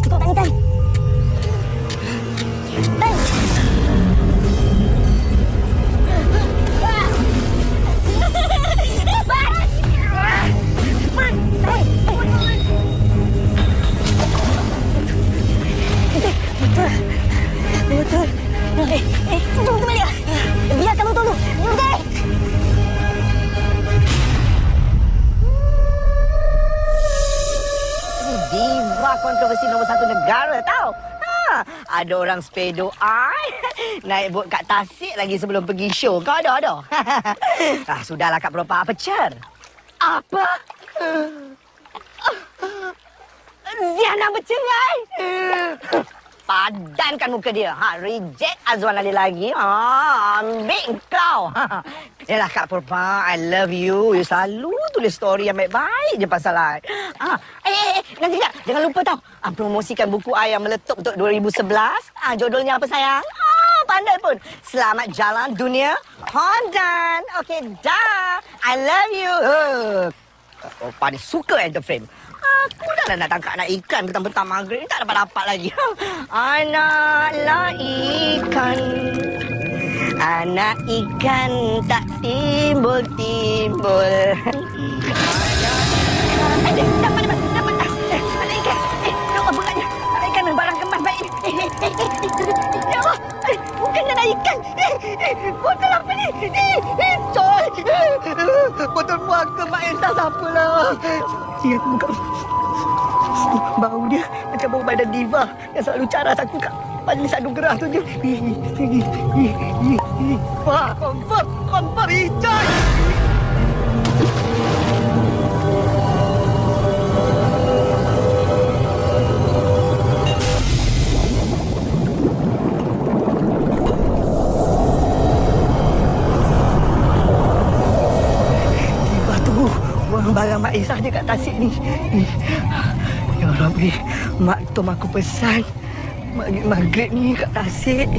Tutup tangan, Tan. Tan. Betul. Tunggu balik. Biar kamu tolong. Okey. Diva kontroversi nombor 1 negara tahu. Ada orang sepedo naik bot kat Tasik lagi sebelum pergi show. Kau ada? Sudahlah Kak Pelopak, apa cer? Apa? Ziana bercerai. Padankan muka dia. Reject Azwan Ali lagi. Ambil kau. Yalah Kak Pelopak, I love you. You selalu tulis story yang baik-baik je pasal I. Nanti tak, jangan lupa tau. Promosikan buku I yang meletup untuk 2011. Judulnya apa sayang? Pandai pun. Selamat jalan dunia. Hondan. Okay, dah. I love you. Opa ni suka enterframe. Aku dah nak tangkap anak ikan petang-petang maghrib ni tak dapat-dapat lagi. Anaklah ikan. Anak ikan tak timbul-timbul. Dapat. Anak ikan. Ya Allah, bukannya. Anak ikan barang kemas baik. Ya Allah, bukan anak ikan. Botol apa ni? Coy. Botol buah kemas entah siapa lah. Cik, aku buka. Bau dia macam bau badan Diva yang selalu caras aku kat majlis anugerah tu je. Wah, confirm hijau. Diva tu buang barang Mak Isah je kat Tasik ni. Ya Rabbi, Mak Tom aku pesan maghrib ni kat Tasik.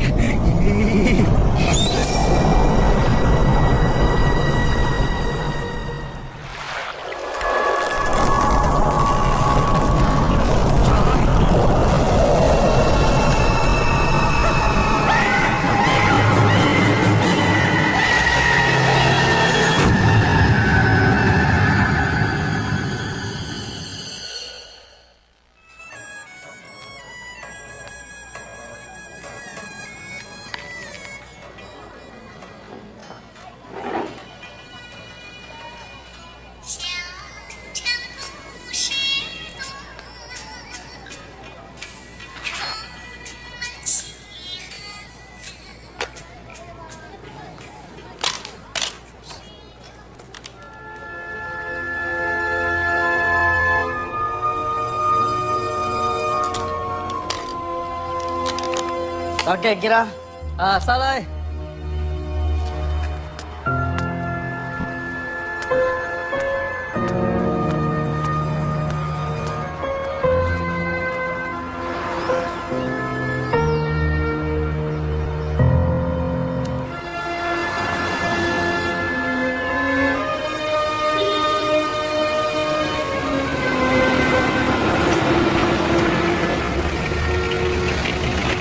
Okey, kira. Salah.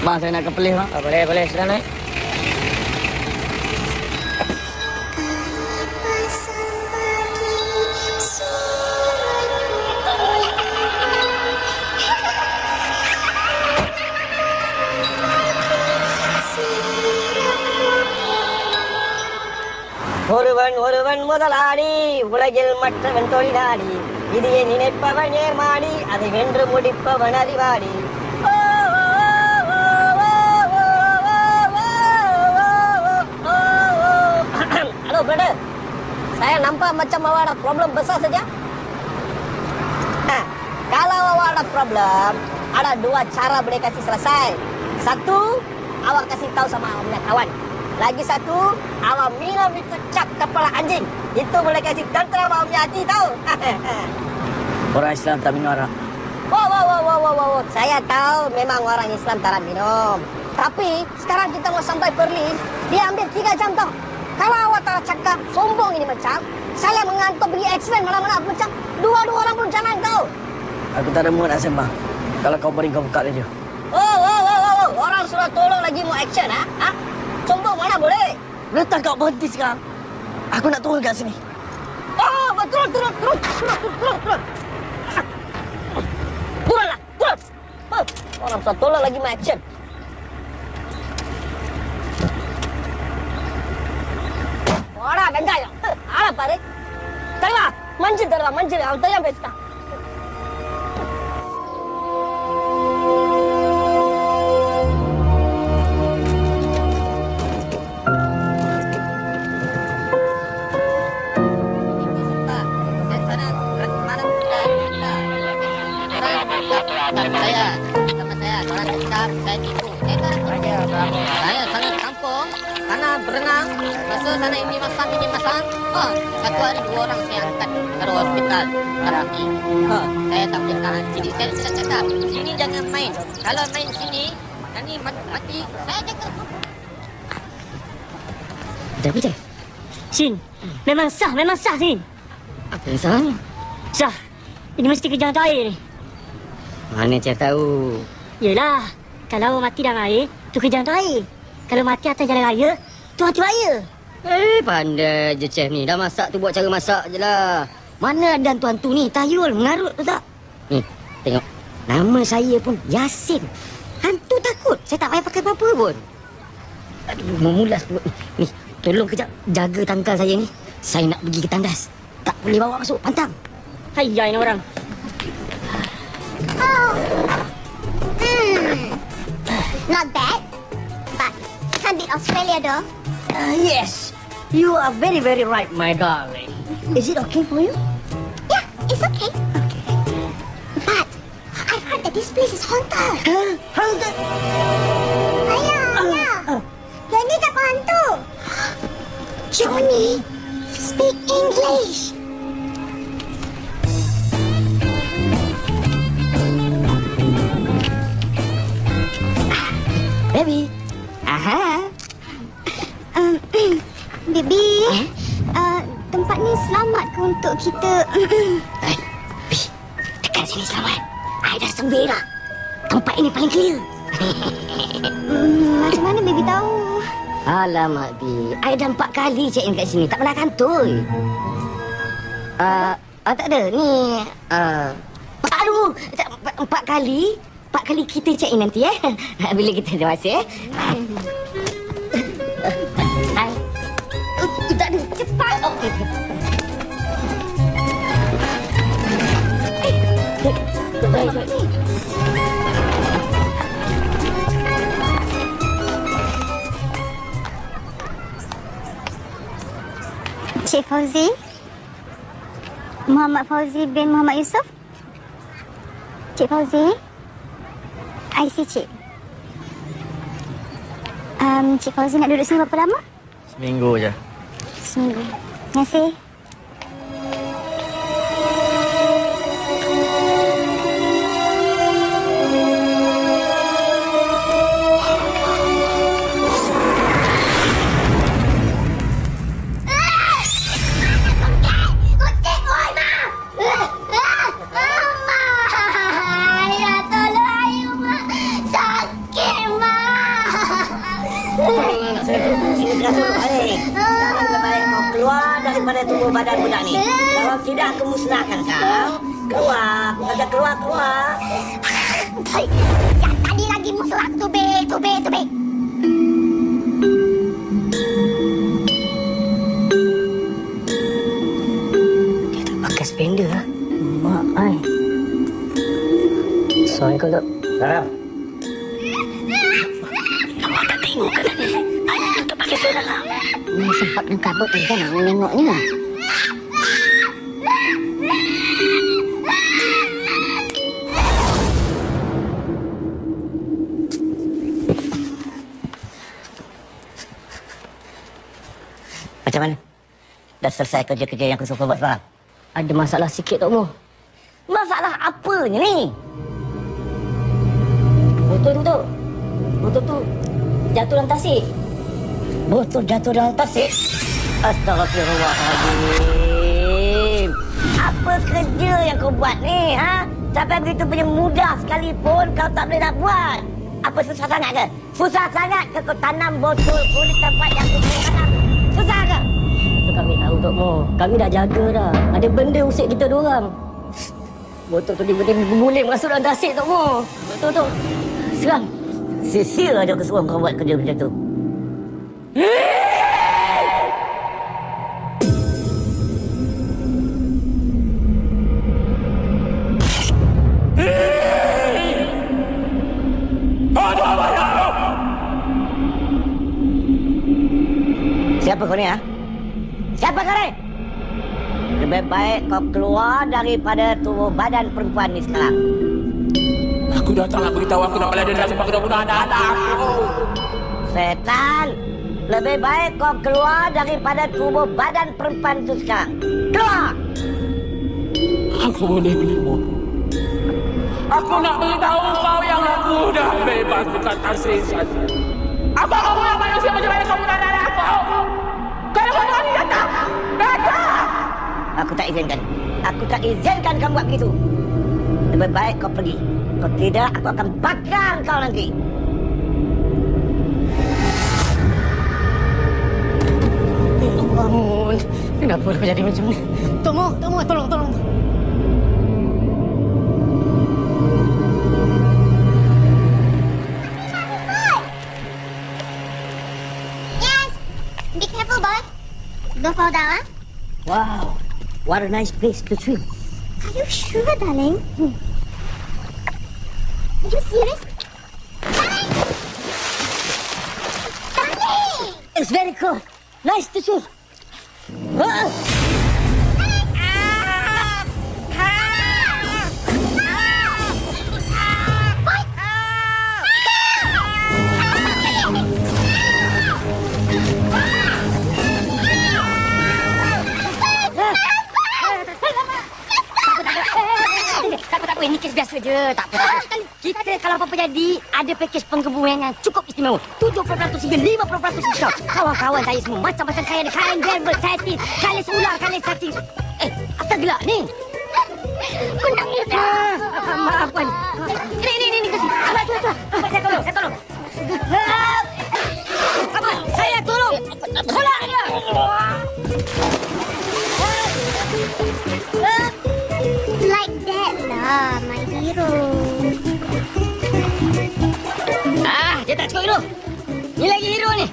Mak, saya nak ke Perlis, Mak. Boleh. Silakan naik. ஒருவன் முதலாளி உலகில் மற்றவன் தொழிலாளி இதையே நினைப்பவன் ஏமாளி அதை வென்று முடிப்பவன் அறிவாளி. Halo brother, saya nampak macam awak ada problem besar saja. Kalau awak ada problem, ada dua cara boleh kasih selesai. Satu, awak kasih tahu sama awak punya kawan. Lagi satu, awak minum itu cap kepala anjing. Itu boleh kasih tentera awak punya hati tahu. Orang Islam tak minum arak. Wow. Saya tahu memang orang Islam tak minum. Tapi sekarang kita mau sampai Perlis, dia ambil 3 jam tau. Kalau awak tak cakap sombong ini macam, saya mengantuk pergi accident mana-mana macam 2 orang pun jangan tahu. Aku tak ada mood nak sembang. Kalau kau beri kau buka radio. Oh. Orang suruh tolong lagi mau action, ha? Sombong mana boleh? Letak kau berhenti sekarang. Aku nak turun kat sini. Oh, betul, turun. Turunlah. Oh, orang suruh tolong lagi mau action. Orang bengkai. Apa pare? Terima. Manjil. Awak tanya besta. Saya sangat kampung karena berenang masa sana ini masang. Oh, satu hari 2 orang saya angkat ke hospital terapi. Oh, saya tak boleh tahan. Jadi saya sudah cakap, sini jangan main. Kalau main sini, nanti mati. Saya cakap. Betul. Sin, memang sah Sin. Apa yang salah ni? Sah. Ini mesti kejang air ni. Mana Cik tahu? Yelah, kalau mati dalam air, tu kejang air. Kalau mati atas jalan raya, tu hantu raya. Pandai je Cik ni. Dah masak tu buat cara masak je lah. Mana ada hantu-hantu ni? Tayul, mengarut tu tak? Ni, tengok. Nama saya pun Yasin. Hantu takut. Saya tak payah pakai apa-apa pun. Aduh, memulas perut ni. Ni, tolong kejap jaga tangkal saya ni. Saya nak pergi ke tandas. Tak boleh bawa masuk, pantang. Hayya ini orang. Not bad, but can't beat Australia though. Yes. You are very, very right, my darling. Is it okay for you? Yeah, it's okay. But I've heard that this place is haunted. Haunted? Ayah. Johnny dapat hantu. Johnny, speak English. Baby. Aha. Baby, tempat ni selamat ke untuk kita? Dekat sini selamat. I dah sembira. Tempat ini paling clear. Macam mana baby tahu? Alamak, Bi. I dah 4 kali check in kat sini. Tak pernah kantoi. Tak ada. Ni... aduh! 4 kali. 4 kali kita check in nanti, bila kita ada masa, Hai. Tak ada. Cepat. Okey. Baik. Cik Fauzi? Muhammad Fauzi bin Muhammad Yusof? Cik Fauzi? I see Cik. Cik Fauzi nak duduk sini berapa lama? Seminggu je. Seminggu. Terima kasih. Daripada tubuh badan budak ni. Kalau tidak aku musnahkan kau. Keluar. Keluar. Yang tadi lagi musuh aku tube. Dia tak pakai spender lah. Mak, ai. Assalamualaikum, Dok. Salam. Awak tak tengok ke tadi? Ai, tak pakai spender lah. Mana sempat nak kabut tadi kan aku nengoknya. Macam mana? Dah selesai kerja-kerja yang aku suruh buat semalam? Ada masalah sikit, Tok Mo. Masalah apanya ni? Botol tu jatuh dalam tasik. Botol jatuh dalam tasik. Astagfirullahaladzim. Apa kerja yang kau buat ni, ha? Sampai begitu punya mudah sekalipun kau tak boleh nak buat. Apa susah sangat ke? Susah sangat ke kau tanam botol pun di tempat yang kau tanam? Susah ke? Itu kami tahu, Tok Mo. Kami dah jaga dah. Ada benda usik kita diorang. Botol tu tiba-tiba boleh masuk dalam tasik, Tok Mo. Betul, Tok. Serang. Sia-sia je aku suruh kau buat kerja macam tu. Siapa kau ni, ha? Siapa kau ni? Lebih baik kau keluar daripada tubuh badan perempuan ni sekarang. Aku datang nak beritahu aku nak balas dendam sebab aku dah bunuh anak-anak aku. Setan, lebih baik kau keluar daripada tubuh badan perempuan itu sekarang. Keluar! Aku boleh belimu. Aku nak beritahu kau yang aku dah bebas bukan tersesat. Apa kamu yang manusia macam mana kamu nak anak aku? Kalau kamu ni datang! Datang! Aku tak izinkan. Aku tak izinkan kamu buat begitu. Lebih baik kau pergi. Kalau tidak, aku akan bakar kau nanti. Ampun. Kenapa kau jadi macam ni? Tok Mo, tolong. Yes. Be careful, boy. Don't fall down, huh? Wow, what a nice place to swim. Are you sure, darling? Are you serious? Darling! It's very cool. Nice to swim. Tak apa, ini kes biasa je. Tak apa. Kita kalau apa-apa jadi, ada pakej penggabungan yang cukup istimewa. 70% hingga 50% diskaun. Kawan-kawan saya semua macam-macam kain ada kain gamble, satin, kalis ular, kalis cacing. Apa gelak ni? Aku nangis dah. Maaf, Puan. Ini kasih. Saya tolong. Apa? Saya tolong. Tolak dia. Like that lah, my hero. Dia tak cukup hero. Ni lagi hero ni.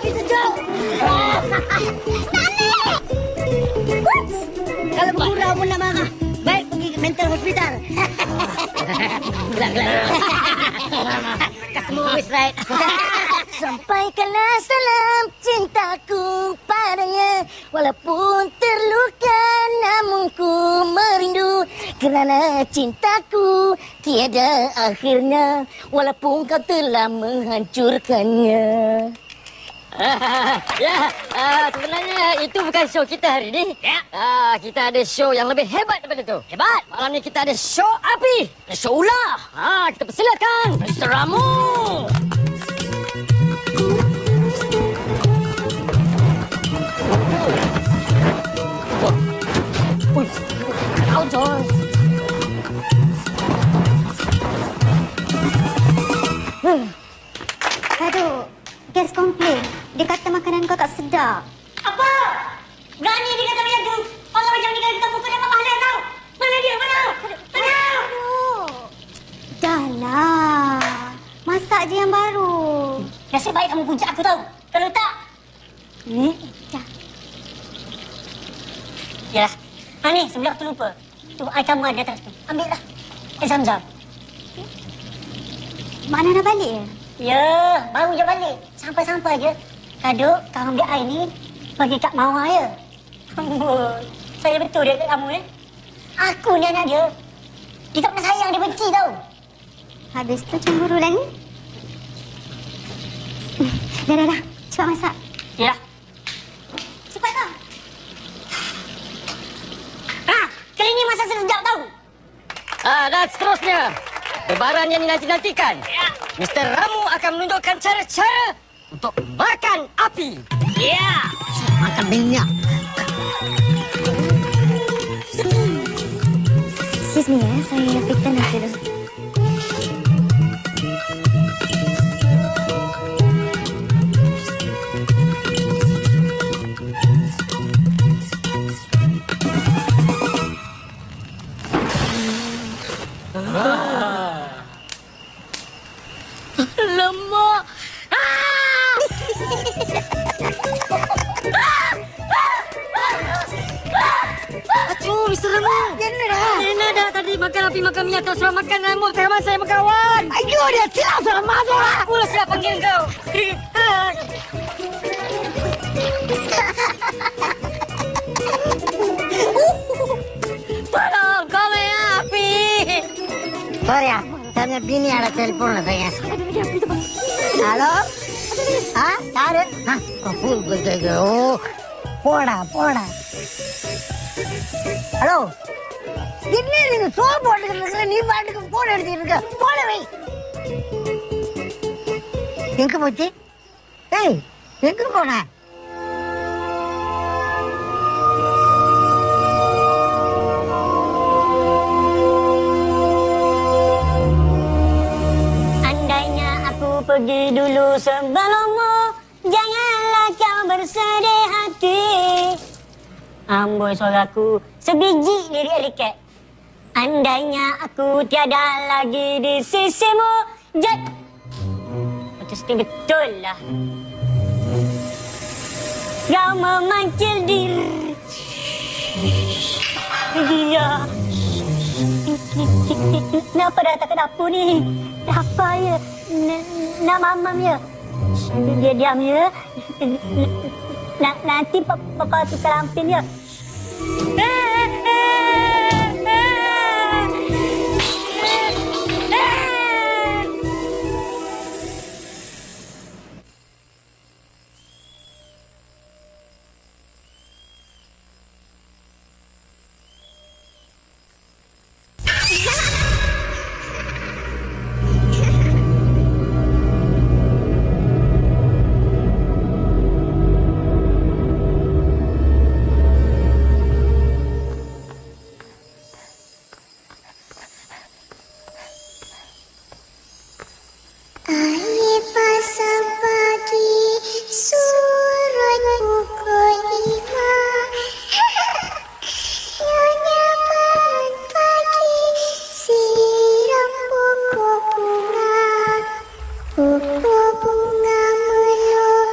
It's a joke. Kalau bergurau pun nak marah. Baik pergi ke mental hospital. Gelak. Customer always right. Sampaikanlah salam cintaku padanya. Walaupun terluka namun ku merindu. Kerana cintaku tiada akhirnya. Walaupun kau telah menghancurkannya. Sebenarnya itu bukan show kita hari ini. Kita ada show yang lebih hebat daripada itu. Hebat? Malam ni kita ada show api. Show ular. Kita persilakan Mr. Ramu. Outdoors. Aduh, guys komplain. Dia kata makanan kau tak sedap. Apa? Berani dia kata macam tu? Orang macam ni kan kita pukul dia mahal tau. Mana dia? Mana? Aduh. Dah lah. Masak je yang baru. Nasib baik kamu puncak aku tahu. Kalau tak, Dah. yalah. Ni sebelum aku lupa. Tu air kamu ada atas tu. Ambil lah. Air Zam-Zam. Mana dah balik ya? Ya, baru je balik. Sampai-sampai je. Kado, kamu ambil air ni bagi Kak Mawar ya. Saya betul dia kat kamu ni. Aku ni anak dia. Dia tak pernah sayang, dia benci tau. Habis tu cemburu lah ni. Dah. Cepat masak. Ya. Cepat tau. dan seterusnya. Lebaran yang dinanti-nantikan. Mr. Ramu akan menunjukkan cara-cara untuk makan api. Ya. Makan minyak. Excuse me ya, saya fikir nasi dulu. Lemak. Aduh, Mr. Ramu. Kena dah tadi makan api makan minyak terus makan rambut teman saya berkawan. Ayo dia silap sama masuk lah. Pula siap panggil kau. Tolong, kau main api. Sorry ya, saya punya bini ada telepon lah saya. Halo? Hah? Cari? Hah? Oh, போடா ஹலோ என்ன நீங்க சோ போட்டுக்கிட்டு நீ பாட்டுக்கு போன் எடுத்துட்டு இருக்க போன வை எங்க போச்சு ஏய் எங்க போன Andainya aku pergi dulu sebelummu, janganlah kau bersedih hati. Amboi suaraku sebiji lirik liket. Andainya aku tiada lagi di sisimu, itu mesti betul lah. Kau memancil diri dia. Kenapa datang ke dapur ni? Apa ya? Nak mamam ya? Dia diam ya. Nanti papa tukar lampin ya. Air pasang pagi, surut pukul 5. Nyonya bangun pagi, siram pokok bunga. Pokok bunga melur,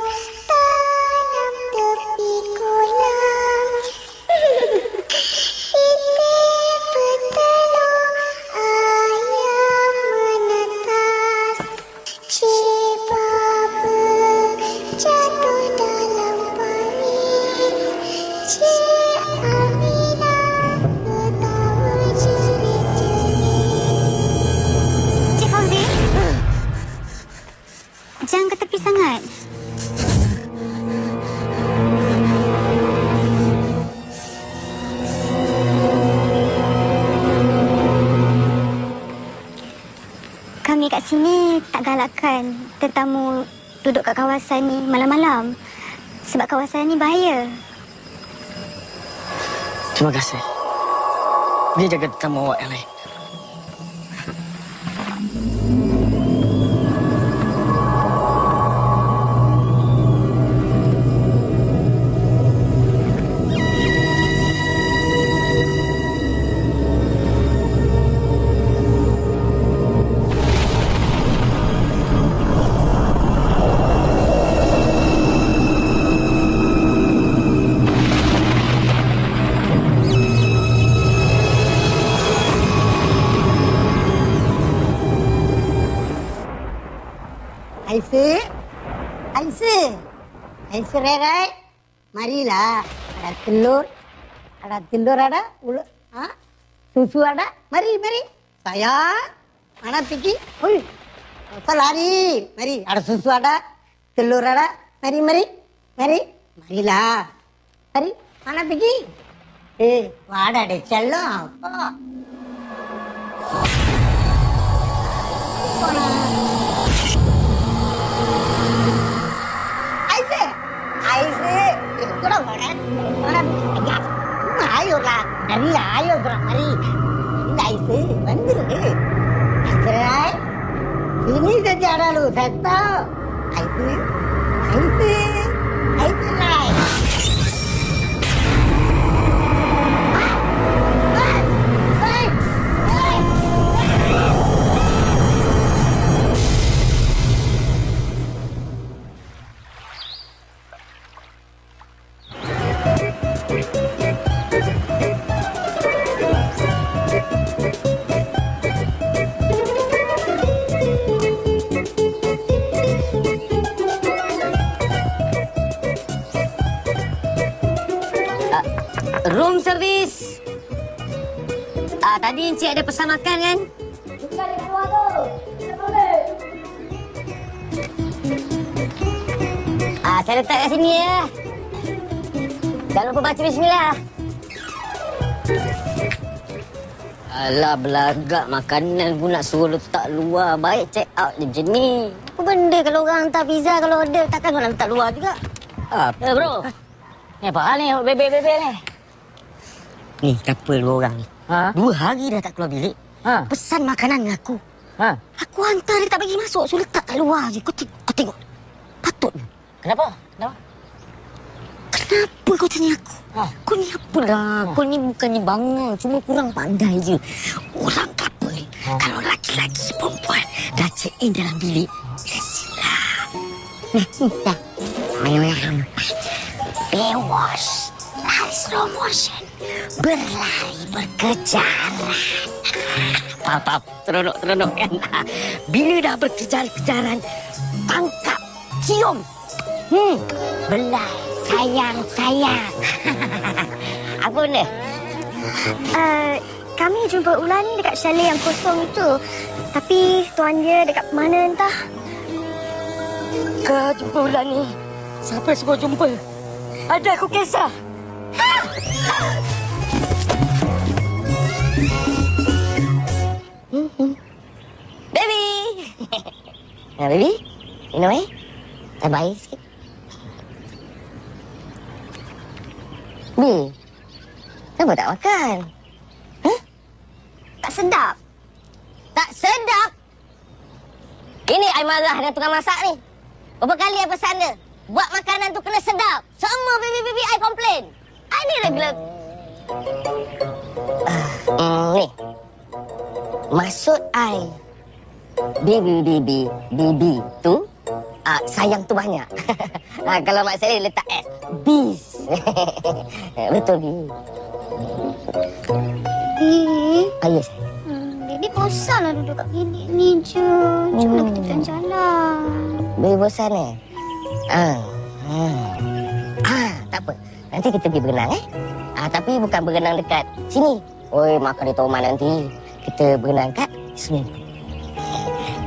tanam tepi kolam. Itik bertelur, ayam menetas. Cibaba jatuh dalam parit. Cik Aminah ketawa jerit-jerit. Cik Fauzi, jangan ke tepi sangat. Kami kat sini tak galakkan tetamu duduk kat kawasan ni malam-malam. Sebab kawasan ni bahaya. Terima kasih. Dia jaga tetamu awak yang lain. Aisyah Rerai, marilah. Ada telur ada, susu ada. Mari. Sayang, mana pergi? Oi, usah lari. Mari, ada susu ada, telur ada. Mari. Marilah. Mari, mana pergi? Wadah deh, cello apa? Aisyah, kurang kan? Orang ya, ayolah, dari ayo kurang mari. Aisyah, bantu deh. Aisyah, ini sejarah lu, saya tahu. Aisyah lah. Room service. Tadi Encik ada pesan makan kan? Saya letak kat sini ya. Jangan lupa baca bismillah. Alah, belagak makanan pun nak suruh letak luar. Baik check out je macam ni. Apa benda kalau orang hantar pizza, kalau order takkan kau nak letak luar juga? Bro. Ni apa hal ni? Bebel-bebel ni. Ni, couple dua orang ni. 2 hari dah tak keluar bilik. Pesan makanan dengan aku. Aku hantar dia tak bagi masuk. So letak kat luar je. Kau tengok. Patut. Kenapa? Kenapa kau tanya aku? Kau ni apalah? Kau ni bukannya bangang. Cuma kurang pandai je. Orang couple. Kalau laki-laki perempuan dah check in dalam bilik. Silah. Dah. Bewash. Lari slow motion. Berlari berkejaran. Pap, seronok kan? Bila dah berkejar-kejaran, tangkap, cium. Belai, sayang. Apa benda? Kami jumpa Ulan ni dekat chalet yang kosong itu. Tapi tuan dia dekat mana entah. Kau jumpa Ulan ni. Siapa suruh jumpa? Ada aku kisah. Baby. Baby. Minum Terbaik sikit. Bi. Kenapa tak makan? Tak sedap. Tak sedap. Ini I marah dengan tukang masak ni. Berapa kali I pesan dia? Buat makanan tu kena sedap. Semua baby I komplain. I ni regular. Ni. Maksud I. Bibi tu. Sayang tu banyak. Kalau mak saya letak S. Bis. Betul, Bi. Ayah saya. Baby bosan lah duduk kat bilik ni je. Jomlah kita jalan-jalan. Baby bosan tak apa. Nanti kita pergi berenang tapi bukan berenang dekat sini. Oi, makan di Toman nanti. Kita berenang kat swimming pool.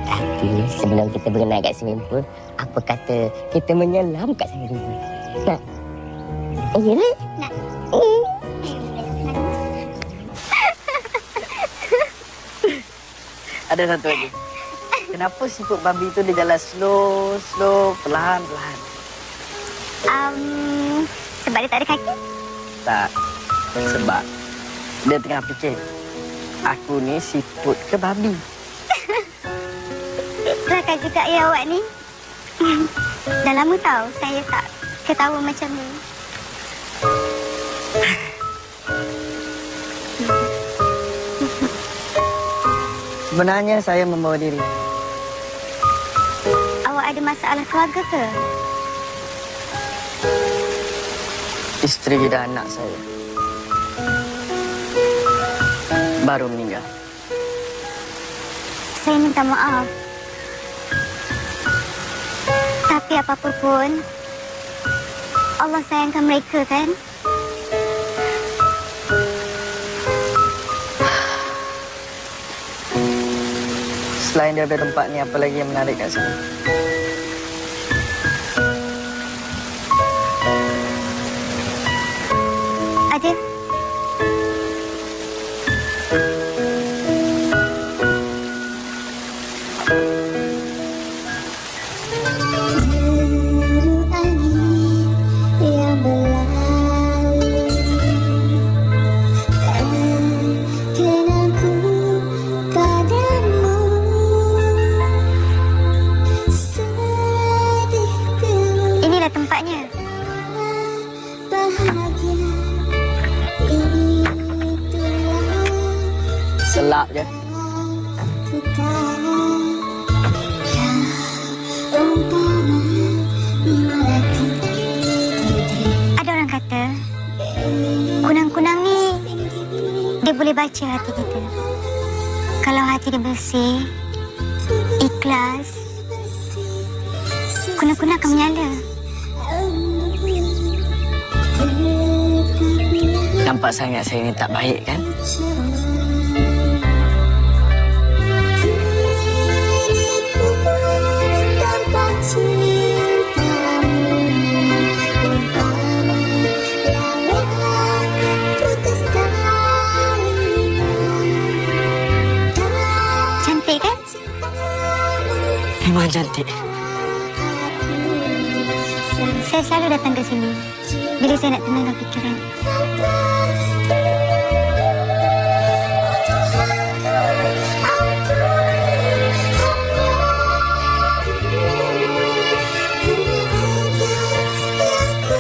Tapi sebelum kita berenang kat swimming pool, apa kata kita menyelam kat sana dulu? Nak? Ya ni? Nak. Ada satu lagi. Kenapa siput babi tu dia jalan slow, perlahan-perlahan? Sebab dia tak ada kaki. Tak. Sebab dia tengah fikir. Aku ni siput ke babi? Kelakar juga ya awak ni. Dah lama tahu saya tak ketawa macam ni. Sebenarnya saya membawa diri. Awak ada masalah keluarga ke? Isteri dan anak saya baru meninggal. Saya minta maaf. Tapi apa pun, Allah sayangkan mereka kan? Selain daripada tempat ni, apa lagi yang menarik kat sini? Ada. Selap je. Ada orang kata, kunang-kunang ni, dia boleh baca hati kita. Kalau hati dia bersih, ikhlas, kunang-kunang akan menyala. Nampak sangat saya ni tak baik kan? Cantik kan? Memang cantik. Saya selalu datang ke sini bila saya nak tenangkan fikiran.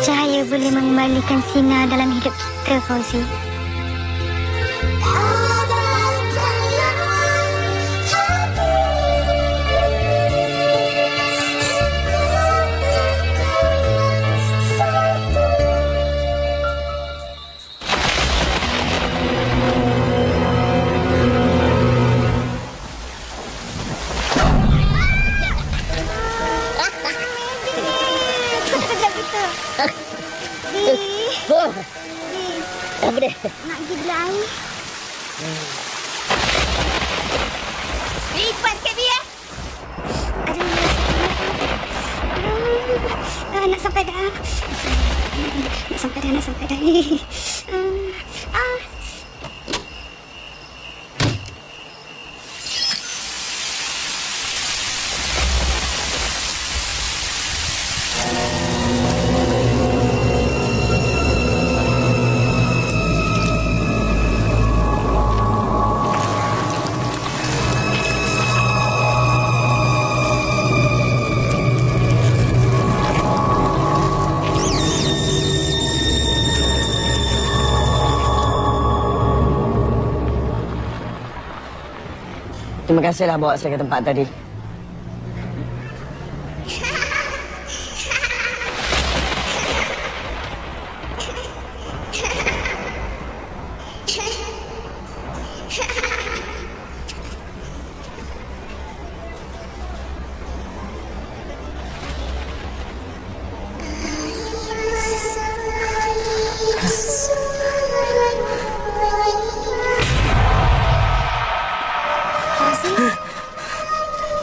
Cahaya boleh mengembalikan sinar dalam hidup kita, Fauzi. Apa dia? Nak pergi beli air. Cepat sikit, Bi, eh. Nak sampai dah. Nak sampai dah. Terima kasihlah bawa saya ke tempat tadi.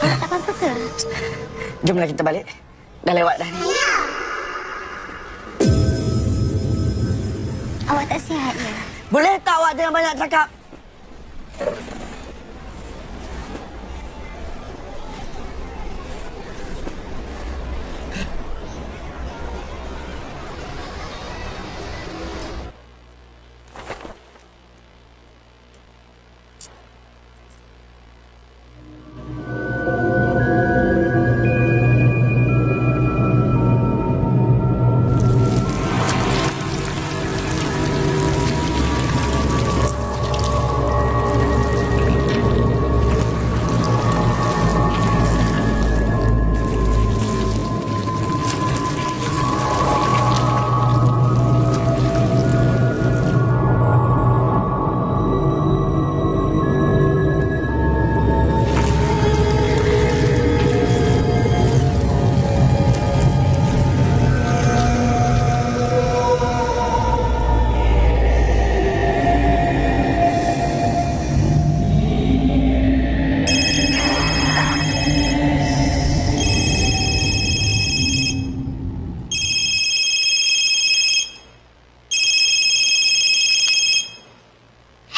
Tak apa-apa ke? Jomlah kita balik. Dah lewat dah ni. Awak tak sihat ya? Boleh tak awak jangan banyak cakap?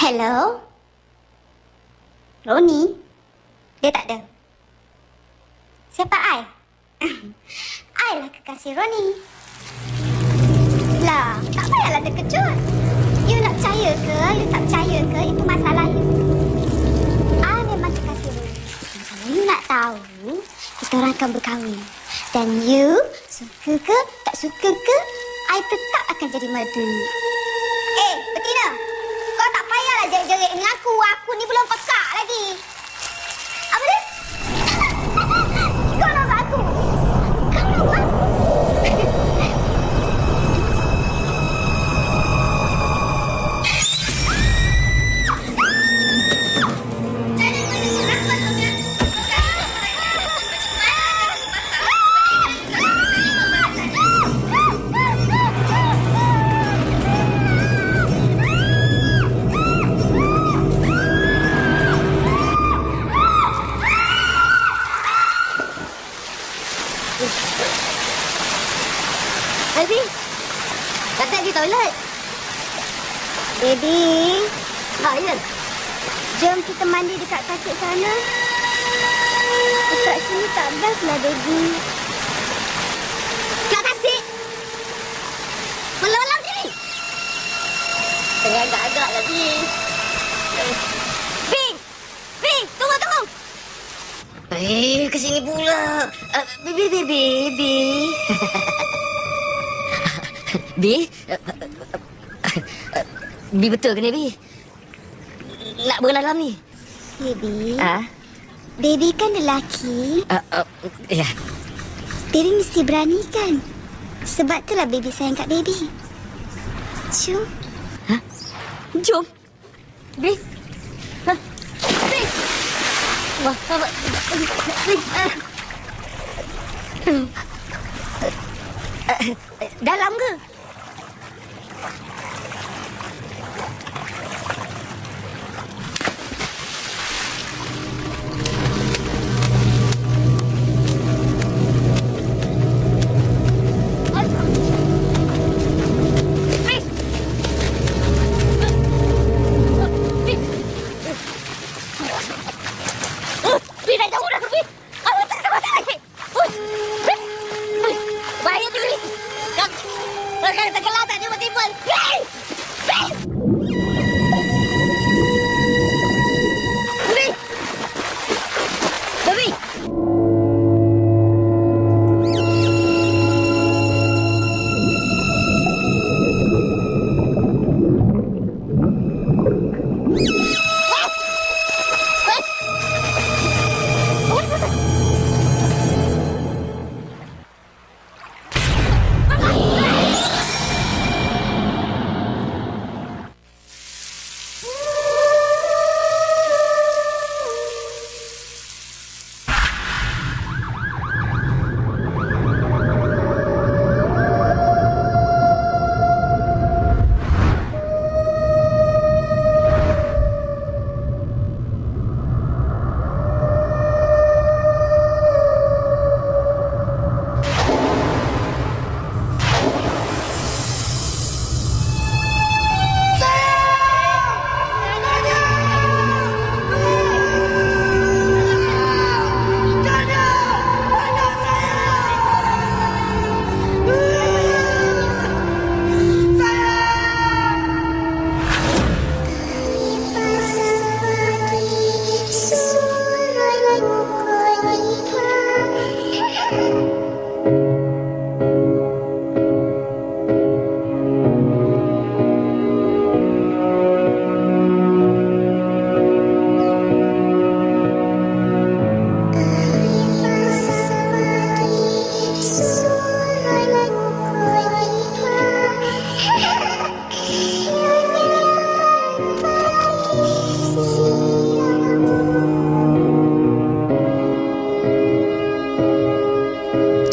Hello? Roni? Dia tak ada. Siapa I? I lah kekasih Roni. Lah, tak payahlah terkejut. You nak percaya ke, you tak percaya ke, itu masalah you. I memang kekasih Roni. Kalau you nak tahu, kita orang akan berkahwin. Dan you, suka ke, tak suka ke, I tetap akan jadi mertua. Betina! Kau tak payahlah jerit-jerit dengan aku. Aku ni belum Baby, Ya. jom kita mandi dekat tasik sana. Dekat sini tak best lah, baby. Kat tasik. Malam-malam ni. Tengah agak-agak lagi. Bi, tunggu. Ke sini pula. Baby. Bi. Bi betul ke ni, Bi? Nak berenang dalam ni? Baby, Ah, baby kan lelaki. ya. Baby mesti berani kan? Sebab itulah baby sayang kat baby. Jom. Jom. Bi. Bi. Wah, Bi. Dalam ke? Bi, dah jauh dah, Bi. Awak tak sama lagi. Bi. Bahaya tu, Bi. Kau tenggelam tak tiba-tiba. Bi. Bi. Bi. Bi.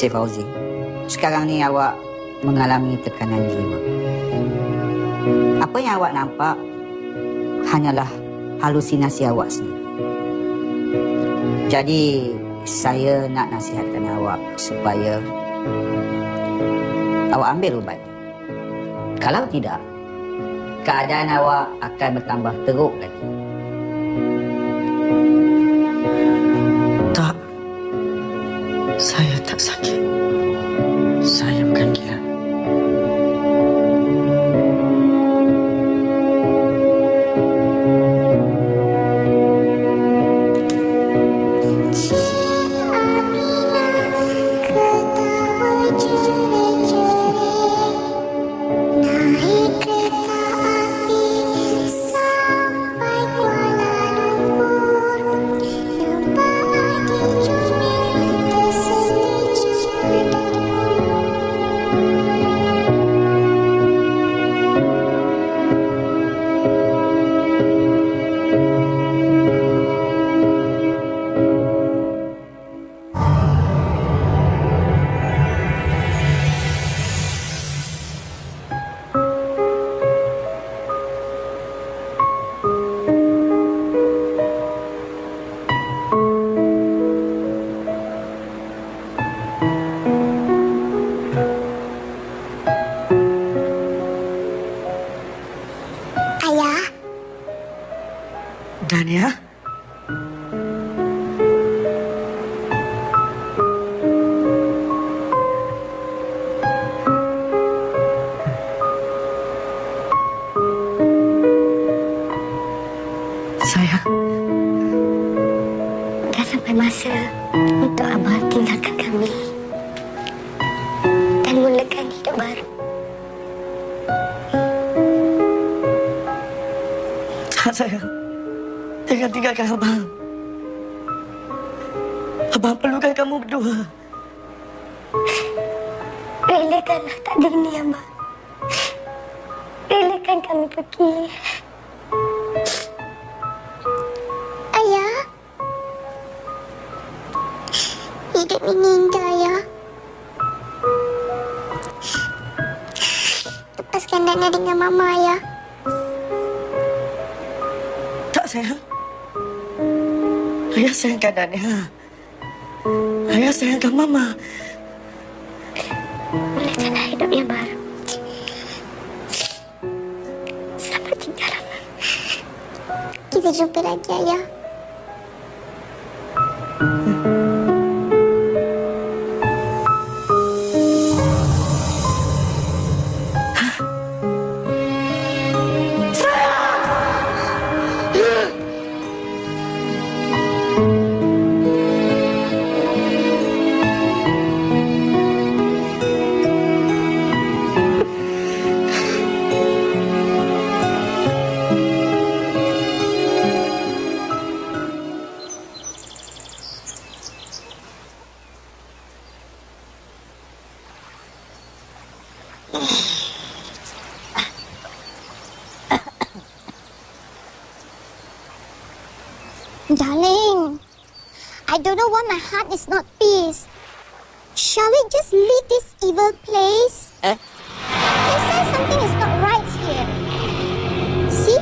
Cik Fauzi, sekarang ni awak mengalami tekanan jiwa. Apa yang awak nampak hanyalah halusinasi awak sendiri. Jadi, saya nak nasihatkan awak supaya awak ambil ubat. Kalau tidak, keadaan awak akan bertambah teruk lagi. Tak. Saya tak sakit. Saya bukan gila. Naik kereta api sampai Kuala Lumpur. Nampak di jumlah terselit. Dania? Sayang, Dah sampai masa untuk Abah tinggalkan kami dan mulakan hidup baru. tak sayang. Jangan tinggalkan Abang. Abang perlukan kamu berdua. Relakanlah takdir ini, Abah. Relakan kami pergi. Ayah. Hidup ini indah, Ayah. Lepaskan Dana dengan Mama, Ayah. Tak sayang. Ayah sayangkan Dania. Ayah sayangkan Mama. Mulakanlah hidup yang baru. Selamat tinggal, Abah. Kita jumpa lagi, Ayah. Darling, I don't know why my heart is not peace. Shall we just leave this evil place? They say something is not right here. See?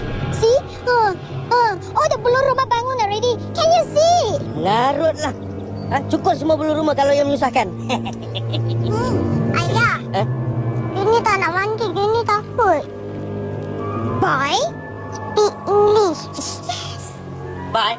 Oh, the belur rumah bangun already. Can you see? Larutlah. Cukup semua bulu rumah kalau yang menyusahkan. Ayah. Gini tak nak mandi, gini takut. Boy, speak English. Yes. Bye.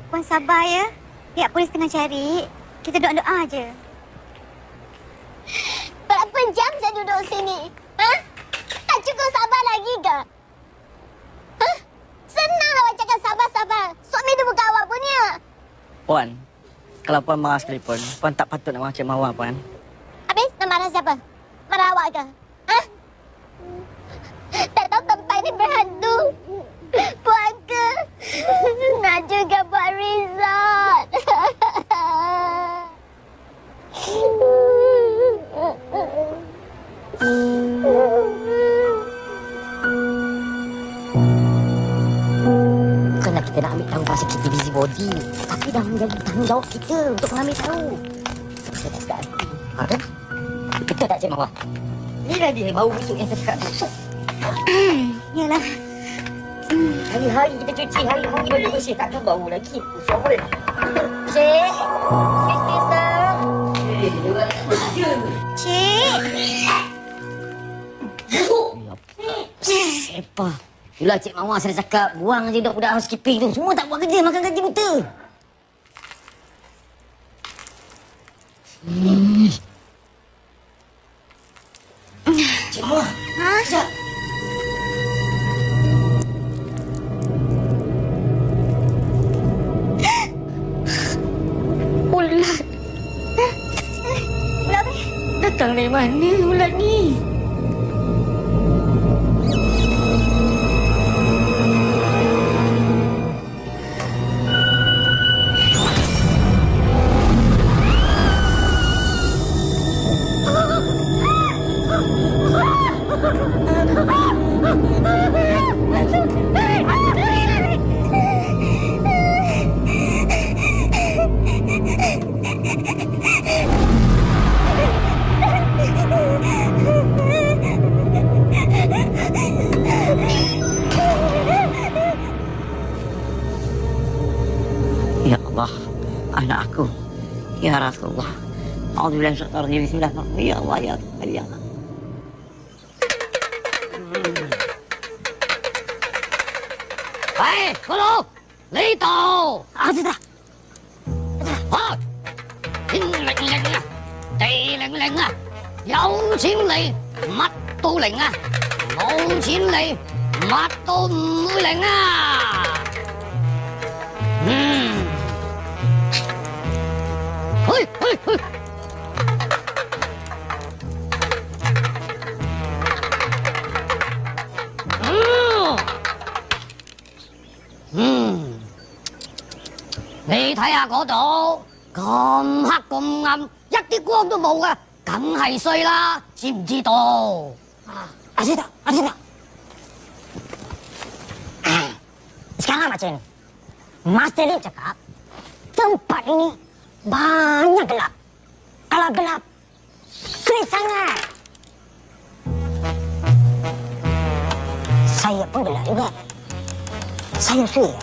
Puan sabar ya. Pihak polis tengah cari. Kita doa-doa aje. Berapa jam saya duduk sini? Tak cukup sabar lagi ke? Senang awak cakap sabar-sabar. Suami tu bukan awak punya. Puan, kalau Puan marah sekalipun, Puan tak patut nak macam Mawar, Puan. Habis nak marah siapa? Marah awak ke? Tak tahu tempat ini berhantu. Puan ke? Nak juga buat resort. Bukanlah kita nak ambil tahu pasal kita busybody, tapi dah menjadi tanggungjawab kita untuk mengambil tahu. Saya tak sedar hati. Ada? Betul tak Cik Mawar? Inilah dia bau busuk yang saya cakap tu. Yalah. Hari-hari kita cuci, hari-hari kita bersih. Takkan bau lagi. Sorry. Cik. Cik. Siapa? Itulah Cik Mawar saya cakap. Buang je budak-budak housekeeping tu. Semua tak buat kerja, makan gaji buta. Cik Mawar. Ha? Sekejap. Ulat. Ulat apa? Datang dari mana ulat ni? Ya Allah, anak aku. Ya Rasulullah. Alhamdulillah, bismillahirrahmanirrahim. Ya Allah, ya Allah, ya Allah. Hei, Kolo! Lito! Ah, sudah. Hả? Thiên lệnh lệnh à? Tây lệnh lệnh à? Dấu chiến lệnh, mắt tu lệnh à? Ngô chiến lệnh, mắt tu lệnh à? Ôi, ôi, ôi. Ni睇下嗰度，咁黑咁暗，一啲光都冇啊，梗係衰啦，知唔知道？ Ada tak? Sekarang macam ni. Master Lee cakap, tempat ini banyak gelap. Kalau gelap, sulit sangat. Saya pun gelap juga. Saya sulit.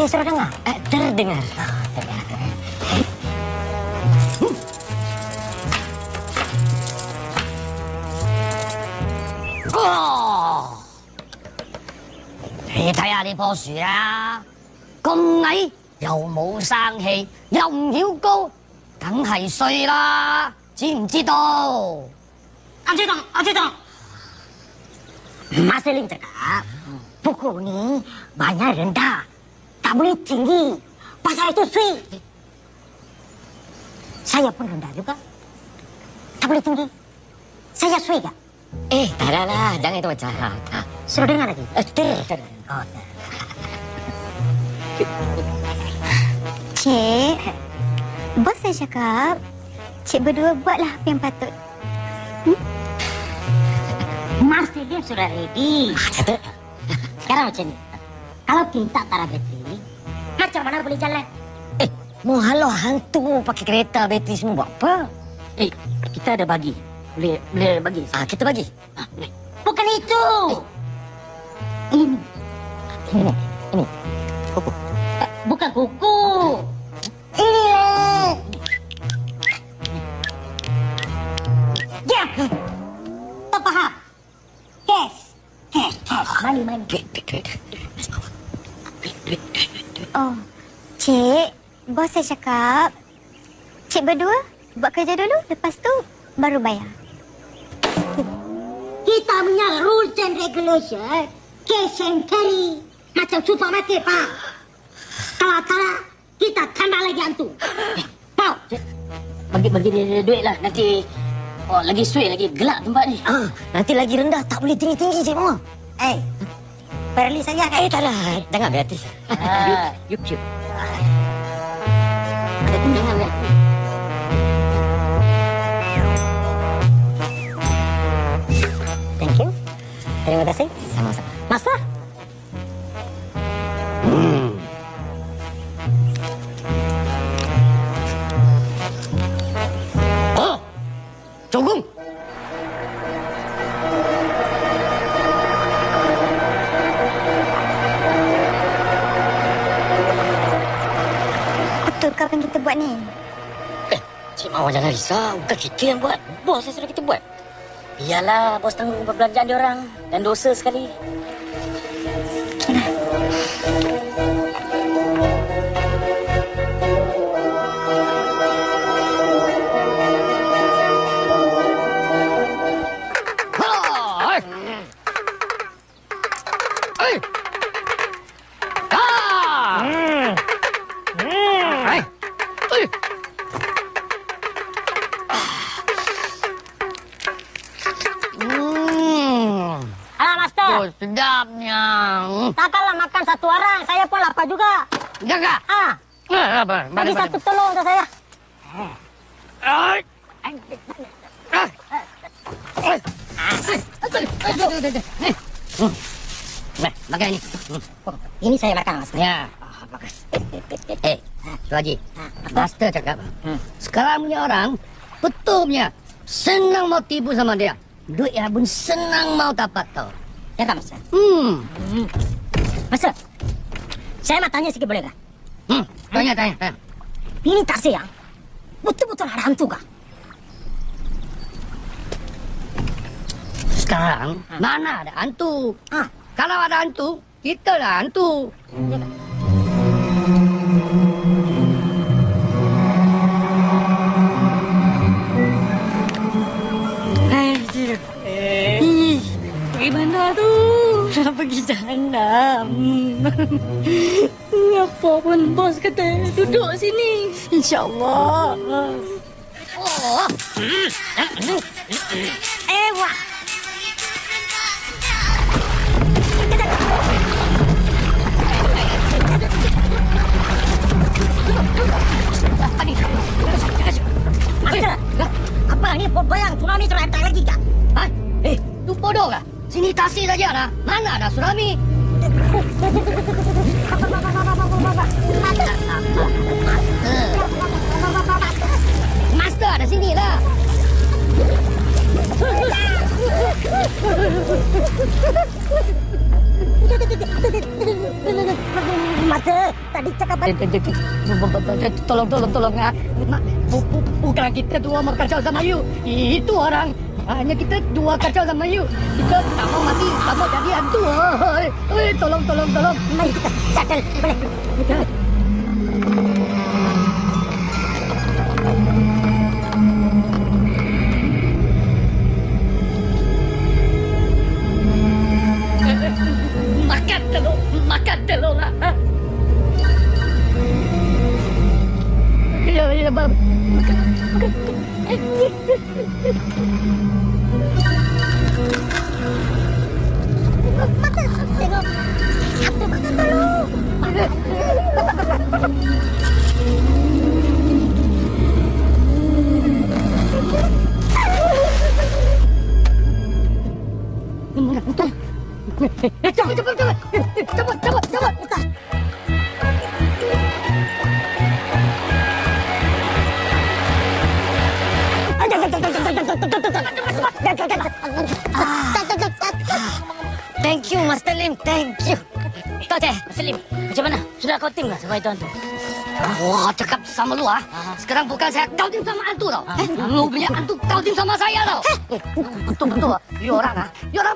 Suruh dengar. Terdengar.哦，你睇下呢棵樹啦，咁矮又冇生氣，又唔曉高，梗係衰啦，知唔知道？ Adik tak. Master Lee cakap, pokok ni banyak rendah. Tak boleh tinggi. Pasal itu sulit. Saya pun rendah juga. Tak boleh tinggi. Saya sulit tak? Tak ada lah, jangan itu macam. Suruh dengar lagi. Oh, Cik, bos saya cakap, cik berdua buatlah apa yang patut. Master Lee sudah ready. Sekarang macam ni. Kalau kita tak ada bateri, macam mana boleh jalan? Mau halau hantu pakai kereta bateri semua buat apa? Kita ada bagi. Boleh bagi. Kita bagi. Bukan itu. Ini. Kuku. Bukan kuku. Ini. Ya. Tak faham. Cash. Money. Oh, cik, bos saya cakap, cik berdua buat kerja dulu, lepas tu baru bayar. Kita punya rules and regulation, cash and carry. Macam supermarket, Pak. Kalau salah, kita tambah lagi hantu. Pak, bagi dia duit lah. Nanti lagi suit, lagi gelap tempat ni. Nanti lagi rendah, tak boleh tinggi-tinggi Cik Mawar. Perli saya kan? Tak ada. Jangan berhati. Yup. Jangan berhati. Thank you. Terima kasih. Sama-sama. Masa? Chogum. risaukan kita buat ni? Cik Mawar jangan risau. Bukan kita yang buat. Bos yang suruh kita buat. Biarlah bos tanggung perbelanjaan diorang. Dan dosa sekali. Alah, Master. Oh, sedapnya. Takkanlah makan satu orang. Saya pun lapar juga. Jaga. Ah, bagi satu telur untuk saya. Makan ni. Ini saya makan, Master. Ya. Bagus. Tu Haji. Master cakap. Sekarang punya orang, betul punya. Senang mau tipu sama dia. Duit yang pun senang mau dapat tau. Ya tak, Master? Master, saya nak tanya sikit boleh kah? Tanya. Ini taksi yang betul-betul ada hantu kah? Sekarang, mana ada hantu? Ah. Kalau ada hantu, kita lah hantu. Ya kah? Bagaimana tu? Nak pergi jahanam. Apa pun bos kata duduk sini. InsyaAllah. Wah. Master, apa ni bayang tsunami terletak lagi kah? Tu bodoh kah? Sini tasik saja lah. Mana ada tsunami? Master ada sini lah. Master, tadi cakap Tolong. Bukan kita dua mau kacau sama you. Itu orang. Hanya kita dua kacau sama you. Kita tak mau mati, tak mau jadi hantu. Tolong. Mari kita settle. Boleh. Makan telur lah. Ya, bab. Tengok. Aku makan dulu. Cepat. Thank you, Master Lim. Thank you. Tok Cik, Master Lim. Macam mana? Sudah kau tim lah sampai tuan tu? Wah, cakap sama lu ah. Sekarang bukan saya kau tim sama hantu tau. Lu punya hantu kau tim sama saya tau. Betul. You orang ah. You orang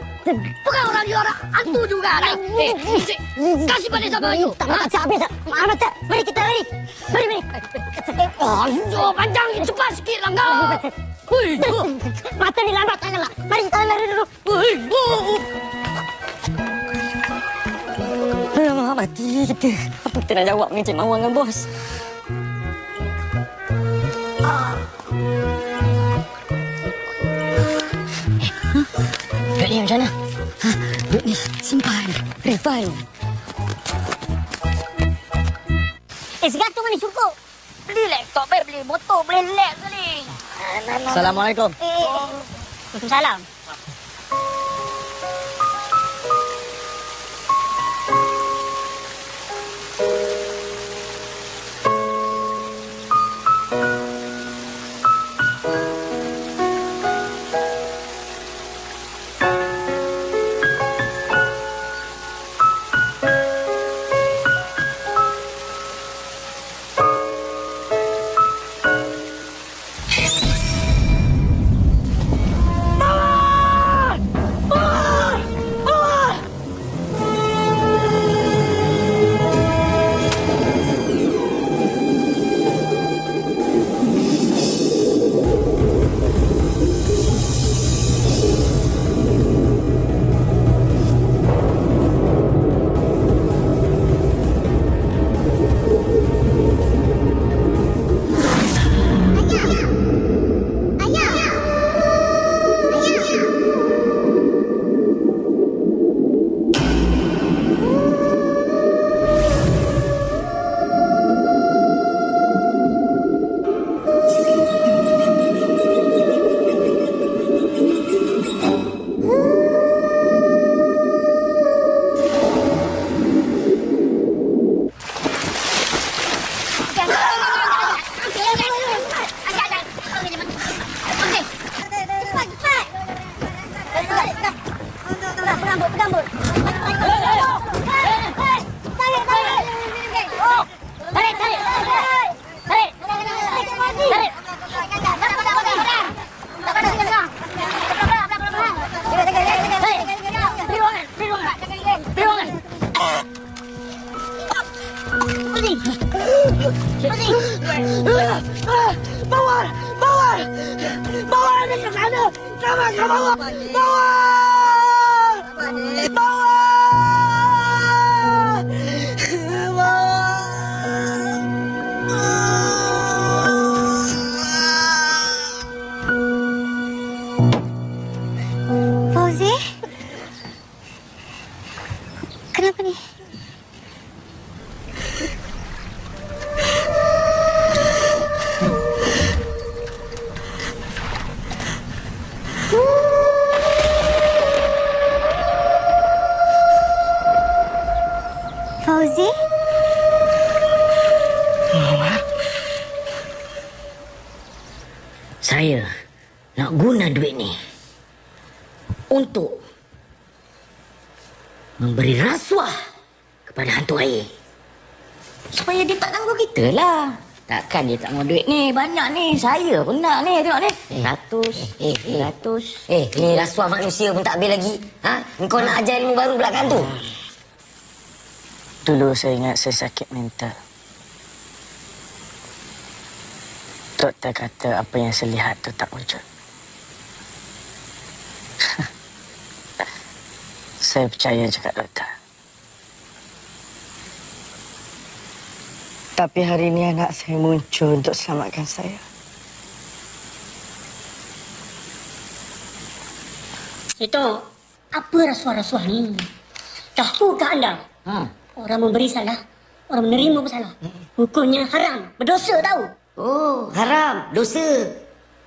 bukan orang, you orang hantu juga. Kasih pada sama you. Tak nak habis. Master, mari kita lari. Mari. Oh, panjang cepat sikit lah kau. Master ni lambat sangat lah. Mari kita lari dulu. Mati kita. Apa kita nak jawab ni Cik Mawar dengan bos? Duit ni macam mana? Duit ni simpan. Refund. Sekarang tu mana cukup? Beli laptop, beli motor, beli lap sekali. Assalamualaikum. Salam. Fauzi. Fauzi. Mawar! Mawar! Mawar ada ke sana! Sama ke Mawar! Mawar! Mawar! Fauzi? Kenapa ni? Fauzi? Saya nak guna duit ni untuk memberi rasuah kepada hantu air. Supaya dia tak ganggu kita lah. Takkan dia tak mau duit ni. Banyak ni. Saya pun nak ni. Tengok ni. 100. Ni rasuah manusia pun tak habis lagi. Ha? Kau nak ajar ilmu baru belakang tu? Dulu saya ingat saya sakit mental. Doktor kata apa yang saya lihat tu tak wujud. Saya percaya cakap doktor. Tapi hari ini anak saya muncul untuk selamatkan saya. Itu, apa rasuah-rasuah ni? Tahukah anda? Orang memberi salah, orang menerima bersalah. Hukumnya haram, berdosa tahu. Oh, haram. Dosa.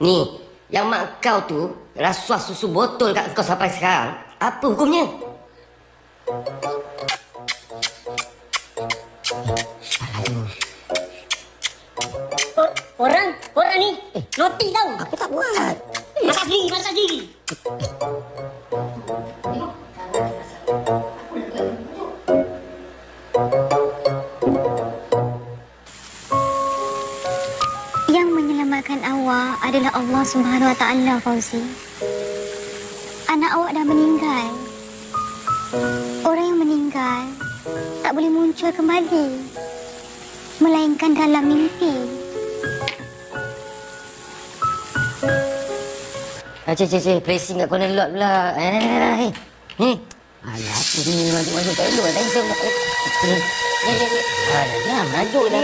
Ni, yang mak kau tu rasuah susu botol kat kau sampai sekarang. Apa hukumnya? Orang ni noti tahu. Aku tak buat. Masak sendiri. Yang menyelamatkan awak adalah Allah Subhanahu Wa Taala, Fauzi. Anak awak dah meninggal. Orang yang meninggal tak boleh muncul kembali, melainkan dalam mimpi. Cik, pressing kat corner lot pula. Ni. Alah, apa ni masuk-masuk kat lot. Tadi saya nak... Alah, merajuk dah.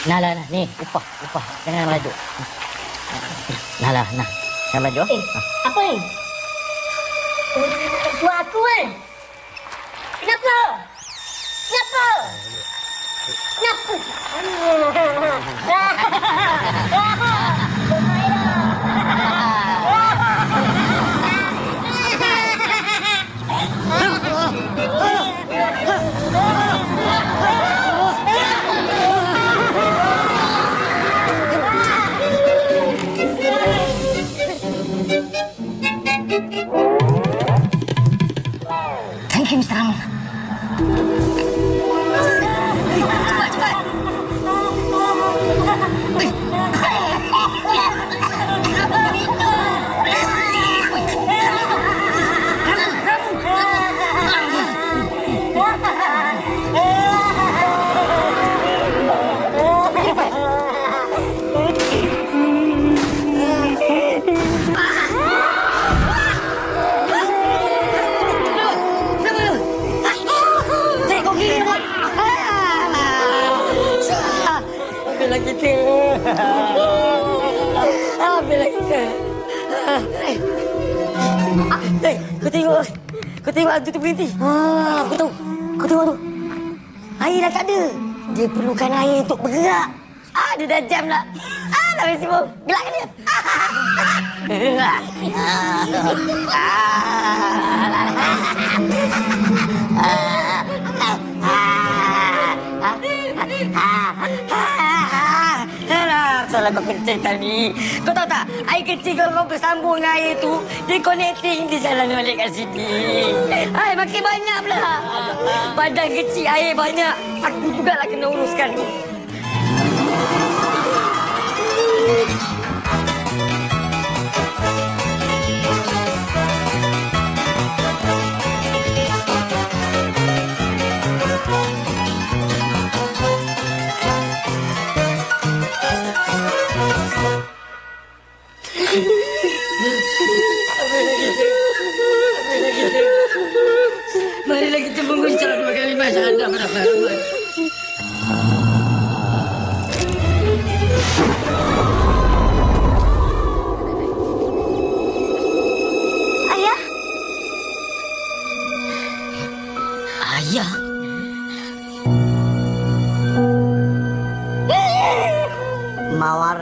Nah, ni, upah. Jangan merajuk. Nah. Jangan merajuk. Apa ni? Suara aku kan? Kenapa? Thank you, Mr. Ramon. Kau tengok hantu tu berhenti. Aku tahu. Kau tengok tu. Air dah tak ada. Dia perlukan air untuk bergerak. Dia dah jam lah. Dah mesti mau. Gelakkan dia. Salah kau kencing tadi. Kau tahu tak? Air kecil kalau kau bersambung dengan air tu, dia connecting, dia jalan balik kat sini. Makin banyak pula. Badan kecil, air banyak. Aku jugalah kena uruskan.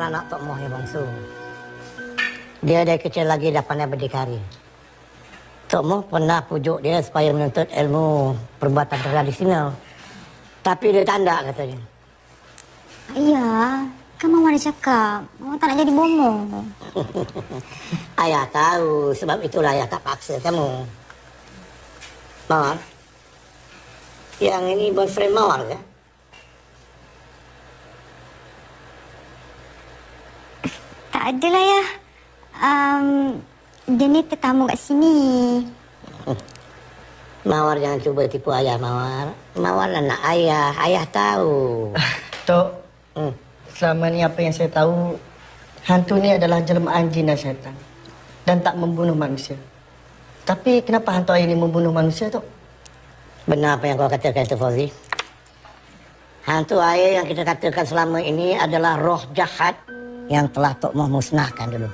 Mawar anak Tok Moh yang bangsu. Dia dari kecil lagi dah pandai berdikari. Tok Moh pernah pujuk dia supaya menuntut ilmu perbuatan tradisional. Tapi dia tanda katanya. Ayah, kan Mama dah cakap. Mama tak nak jadi bomoh. Ayah tahu, sebab itulah ayah tak paksa kamu. Mawar, yang ini boyfriend Mawar ke? Tak adalah ya. Dia ni tetamu kat sini. Mawar jangan cuba tipu ayah, Mawar. Mawar anak ayah, ayah tahu. Tok, selama ni apa yang saya tahu, hantu ni adalah jelmaan jin dan syaitan. Dan tak membunuh manusia. Tapi kenapa hantu air ni membunuh manusia, Tok? Benar apa yang kau katakan itu, Fauzi. Hantu air yang kita katakan selama ini adalah roh jahat yang telah Tok Moh musnahkan dulu.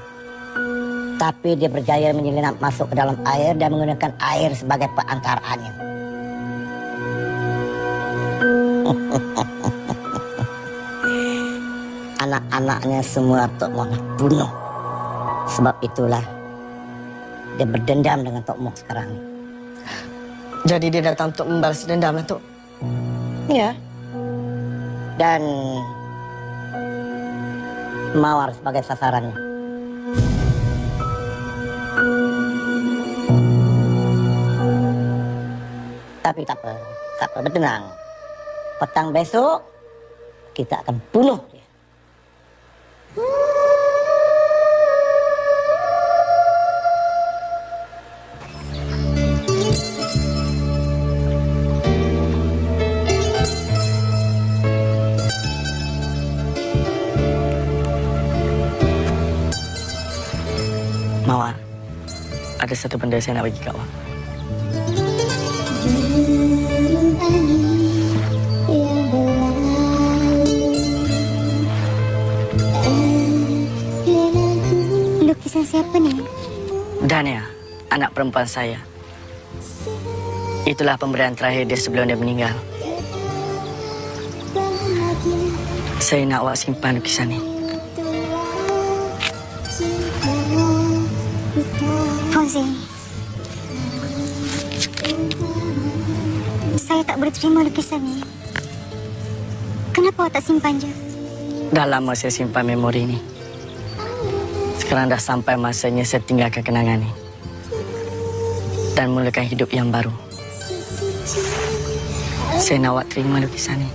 Tapi dia berjaya menyelinap masuk ke dalam air dan menggunakan air sebagai perantaraannya. Anak-anaknya semua Tok Moh nak bunuh. Sebab itulah dia berdendam dengan Tok Moh sekarang ni. Jadi dia datang untuk membalas dendam lah, Tok? Ya. Dan Mawar sebagai sasarannya. Tapi tak apa, bertenang. Petang besok kita akan bunuh dia. Mawar, ada satu benda saya nak bagi kau. Lukisan siapa ni? Dania, anak perempuan saya. Itulah pemberian terakhir dia sebelum dia meninggal. Saya nak awak simpan lukisan ni. Fauzi, saya tak boleh terima lukisan ni. Kenapa awak tak simpan je? Dah lama saya simpan memori ni. Sekarang dah sampai masanya saya tinggalkan kenangan ni. Dan mulakan hidup yang baru. Saya nak awak terima lukisan ni.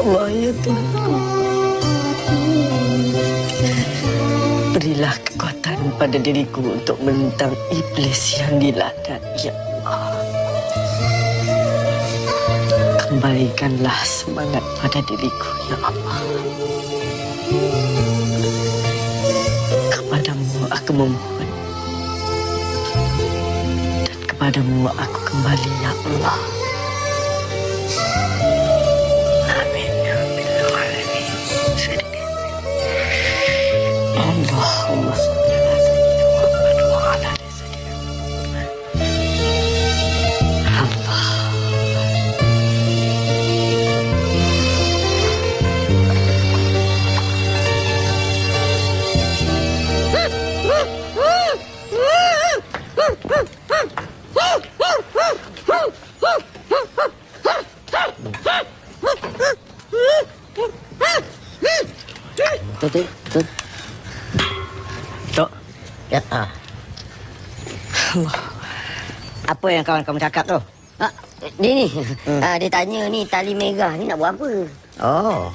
Allah ya Tuhan, berilah kekuatan pada diriku untuk menentang iblis yang dilaknat, ya Allah. Kembalikanlah semangat pada diriku, ya Allah. Kepadamu aku memohon, dan kepadamu aku kembali, ya Allah. Allahumma salli ala sayyidina Muhammad wa ala ali sayyidina Allah. Tok. Tok. Ya. Allah. Apa yang kawan kamu cakap tu? Dia ni, dia tanya ni tali merah ni nak buat apa? Oh.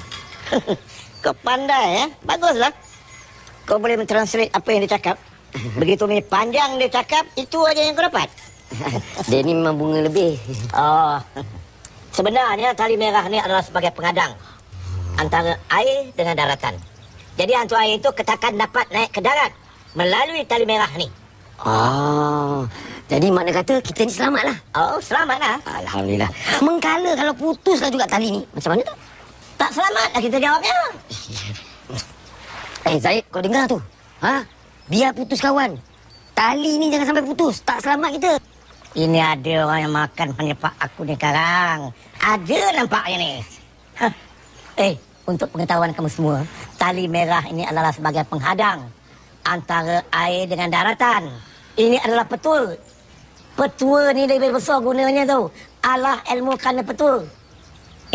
Kau pandai, ya? Baguslah. Kau boleh mentranslate apa yang dia cakap. Begitu panjang dia cakap, itu aja yang kau dapat. Dia ni memang bunga lebih. Oh. Sebenarnya tali merah ni adalah sebagai pengadang antara air dengan daratan. Jadi hantu air itu katakan dapat naik ke darat melalui tali merah ni. Oh, Jadi makna kata kita ni selamat lah. Oh, selamat lah. Alhamdulillah. Mengkala kalau putuslah juga tali ni. Macam mana tak? Tak selamat lah kita jawabnya. Zaid, kau dengar tu? Ha? Biar putus kawan. Tali ni jangan sampai putus. Tak selamat kita. Ini ada orang yang makan menyepak aku ni sekarang. Ada nampaknya ni. Hah. Untuk pengetahuan kamu semua, tali merah ini adalah sebagai penghadang antara air dengan daratan. Ini adalah petul. Petua ni lebih besar gunanya tu. Allah ilmu kerana petul.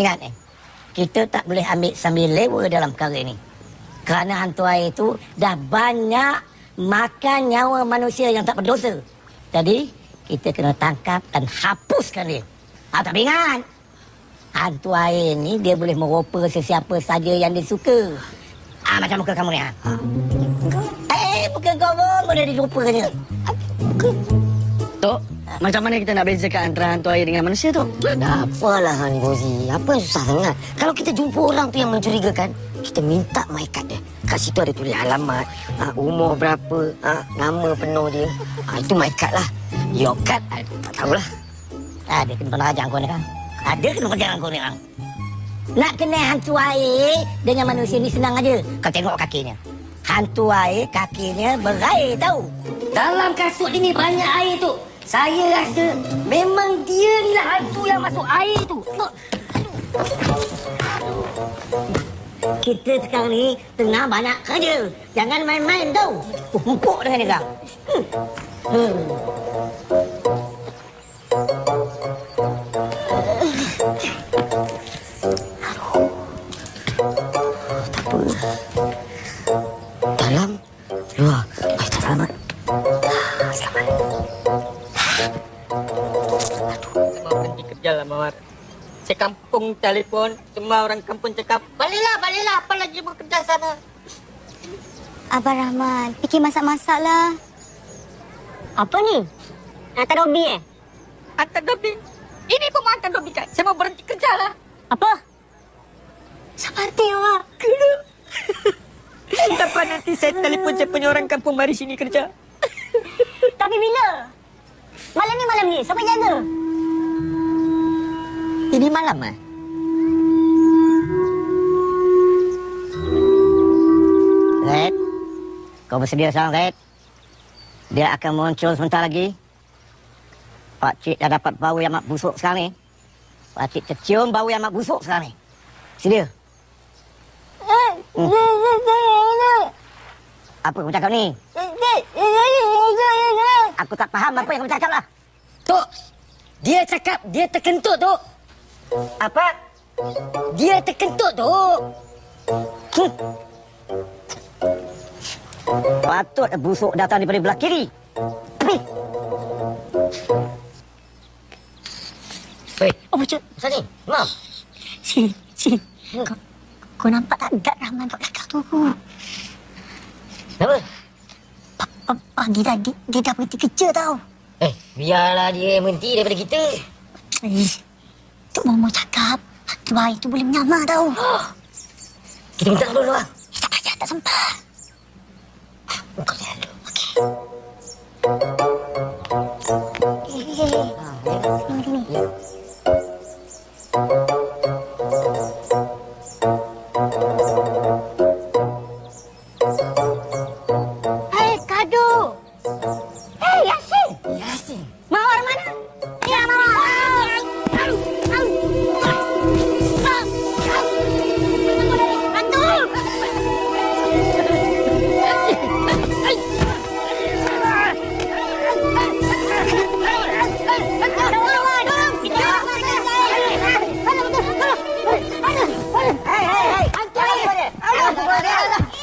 Ingat kita tak boleh ambil sambil lewa dalam perkara ini. Kerana hantu air itu dah banyak makan nyawa manusia yang tak berdosa. Jadi, kita kena tangkap dan hapuskan dia. Tapi ingat, hantu air ni dia boleh merupa sesiapa saja yang dia suka. Macam muka kamu ni. Muka kau pun boleh dilupanya. Tok, macam mana kita nak bezakan antara hantu air dengan manusia tu? Apalah Han Gozi. Apa yang susah sangat? Kalau kita jumpa orang tu yang mencurigakan, kita minta my card dia. Kat situ ada tulis alamat, umur berapa, nama penuh dia. Itu my card lah. Your card, tak tahulah. Ada kena penajang kau ni kan? Ada kena penajang kau ni kan? Nak kenal hantu air dengan manusia ni senang aja. Kau tengok kakinya. Hantu air kakinya berair tahu. Dalam kasut ini banyak air tu. Saya rasa memang dia ni lah hantu yang masuk air tu. Kita sekarang ni tengah banyak kerja. Jangan main-main tau. Empuk dengan dia kang. Dalam, luar. Tak selamat. Selamat. Mau berhenti kerja lah, Mawar. Sekampung telefon, semua orang kampung cakap, baliklah, apa lagi bekerja sana? Abang Rahman, fikir masak-masak lah. Apa ni? Hantar Dobi Hantar Dobi? Ini pun hantar Dobi kan? Saya mau berhenti kerja lah. Apa? Seperti awak. Dapat nanti saya telefon saya punya orang kampung mari sini kerja. Tapi bila? Malam ni, siapa jaga? Ini malam Red, kau bersedia sekarang Red? Dia akan muncul sebentar lagi. Pakcik dah dapat bau yang amat busuk sekarang ni. Pakcik tercium bau yang amat busuk sekarang ni. Sedia? Apa kamu cakap ni? Aku tak faham apa yang kamu cakap lah. Tok, dia cakap dia terkentut, Tok. Apa? Dia terkentut, Tok. Patut busuk datang daripada belah kiri. Oh, macam Sani, Mam. Sini. Kau nampak tak dat Rahman kat belakang tu? Kenapa? Pagi tadi, dia dah berhenti kerja tau. Biarlah dia berhenti daripada kita. Tok Momo cakap, hantu air tu boleh menyamar tau. Kita minta dulu lah. Tak payah, tak sempat. Kau jalan dulu. Sini. Hei, Kado. Hei, Yasin. Mawar mana? Ya, Mawar.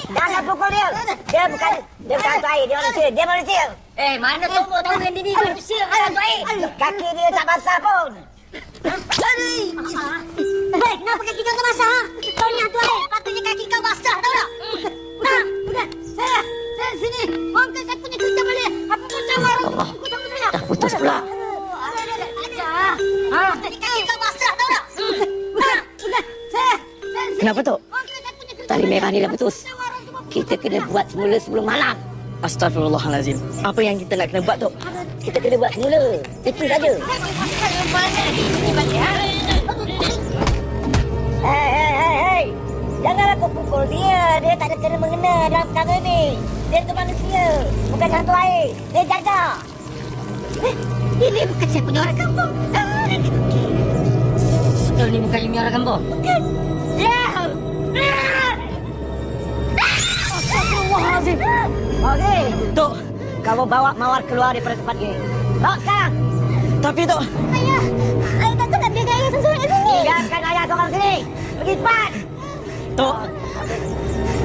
Jangan pukul dia. Dia bukan hantu air, dia manusia. Mana tombol tahu yang ini manusia hantu air? Kaki dia tak basah pun. Hei, kenapa kaki kau basah? Kau ni hantu air, patutnya kaki kau basah tau tak? Udah. Saya sini. Mungkin saya punya kerja balik. Apa pun sama orang. Dah putus pula. Tadi kaki kau basah tau tak? Udah. Saya sini. Kenapa tu? Mungkin saya punya kerja Tali merah ni dah putus. Kita kena buat semula sebelum malam. Astagfirullahalazim. Apa yang kita nak kena buat, Tok? kita kena buat semula. Itu saja. Hei. Janganlah kau pukul dia. Dia tak ada kena-mengena dalam perkara ni. Dia tu manusia. Bukan hantu air. Dia jaga. Ini bukan saya punya orang kampung. Betul ni bukan Yumi orang kampung. Bukan. Ya. Astagfirullahaladzim. Okey. Tok, kamu bawa Mawar keluar daripada tempat ini. Bawa sekarang. Tapi Tok, Ayah, ayah takut nak biarkan ayah seorang kat sini. Biarkan ayah seorang sini. Pergi cepat. Tok,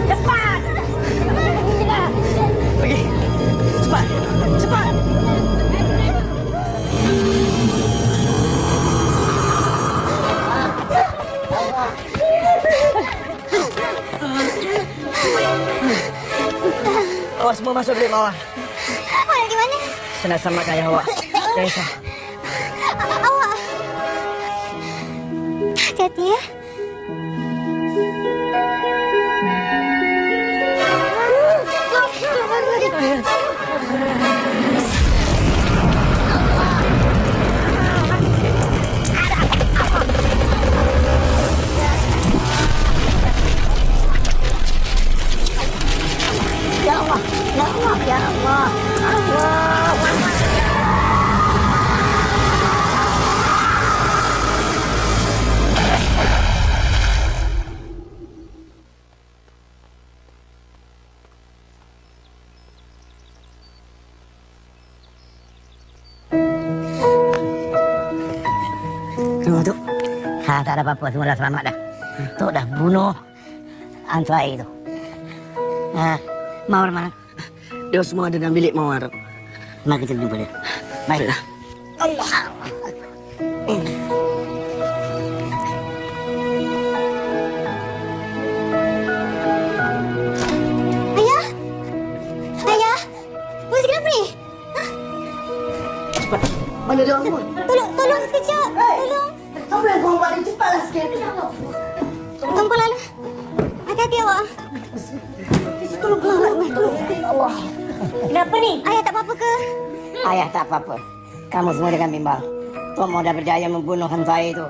Cepat. pergi. Cepat. Cepat. Awak semua masuk bilik Mawar. Awak nak pergi mana? Saya nak selamatkan ayah awak. Jangan risau. Awak. Hati-hati ya. Ya Allah. Ya Allah. Ya Allah. Allah. Tuk. Tak ada apa-apa. Semua dah selamat dah. Tuk dah bunuh hantu air tu. Mawar mana? Dia semua ada dalam bilik Mawar. Mari kita jumpa dia. Baiklah. Allah. Ayah. Ayah. Musik kenapa ni? Cepat. Mana dia orang semua? Tolong sekejap. Tolong. Apa yang kau buat ni? Cepatlah sikit. Tumpul lalu. Hati-hati awak. Tolong. Allah. Kenapa ni? Ayah tak apa-apa ke? Ayah tak apa-apa. Kamu semua dengan bimbang. Tok mau dah berjaya membunuh hantu air itu.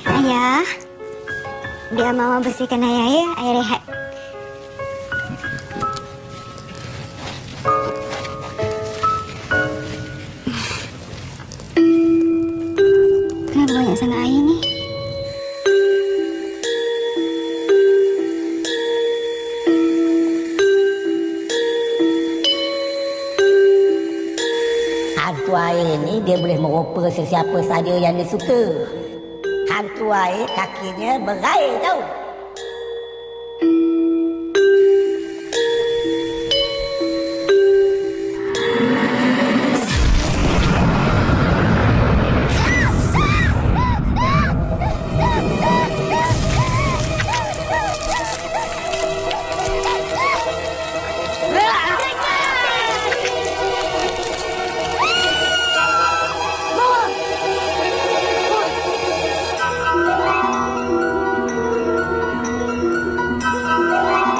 Ayah. Biar Mama bersihkan ayah ya. Ayah rehat. Kenapa banyak sangat air ni? Hantu air ni dia boleh merupa sesiapa saja yang dia suka. Hantu air kakinya berair tau.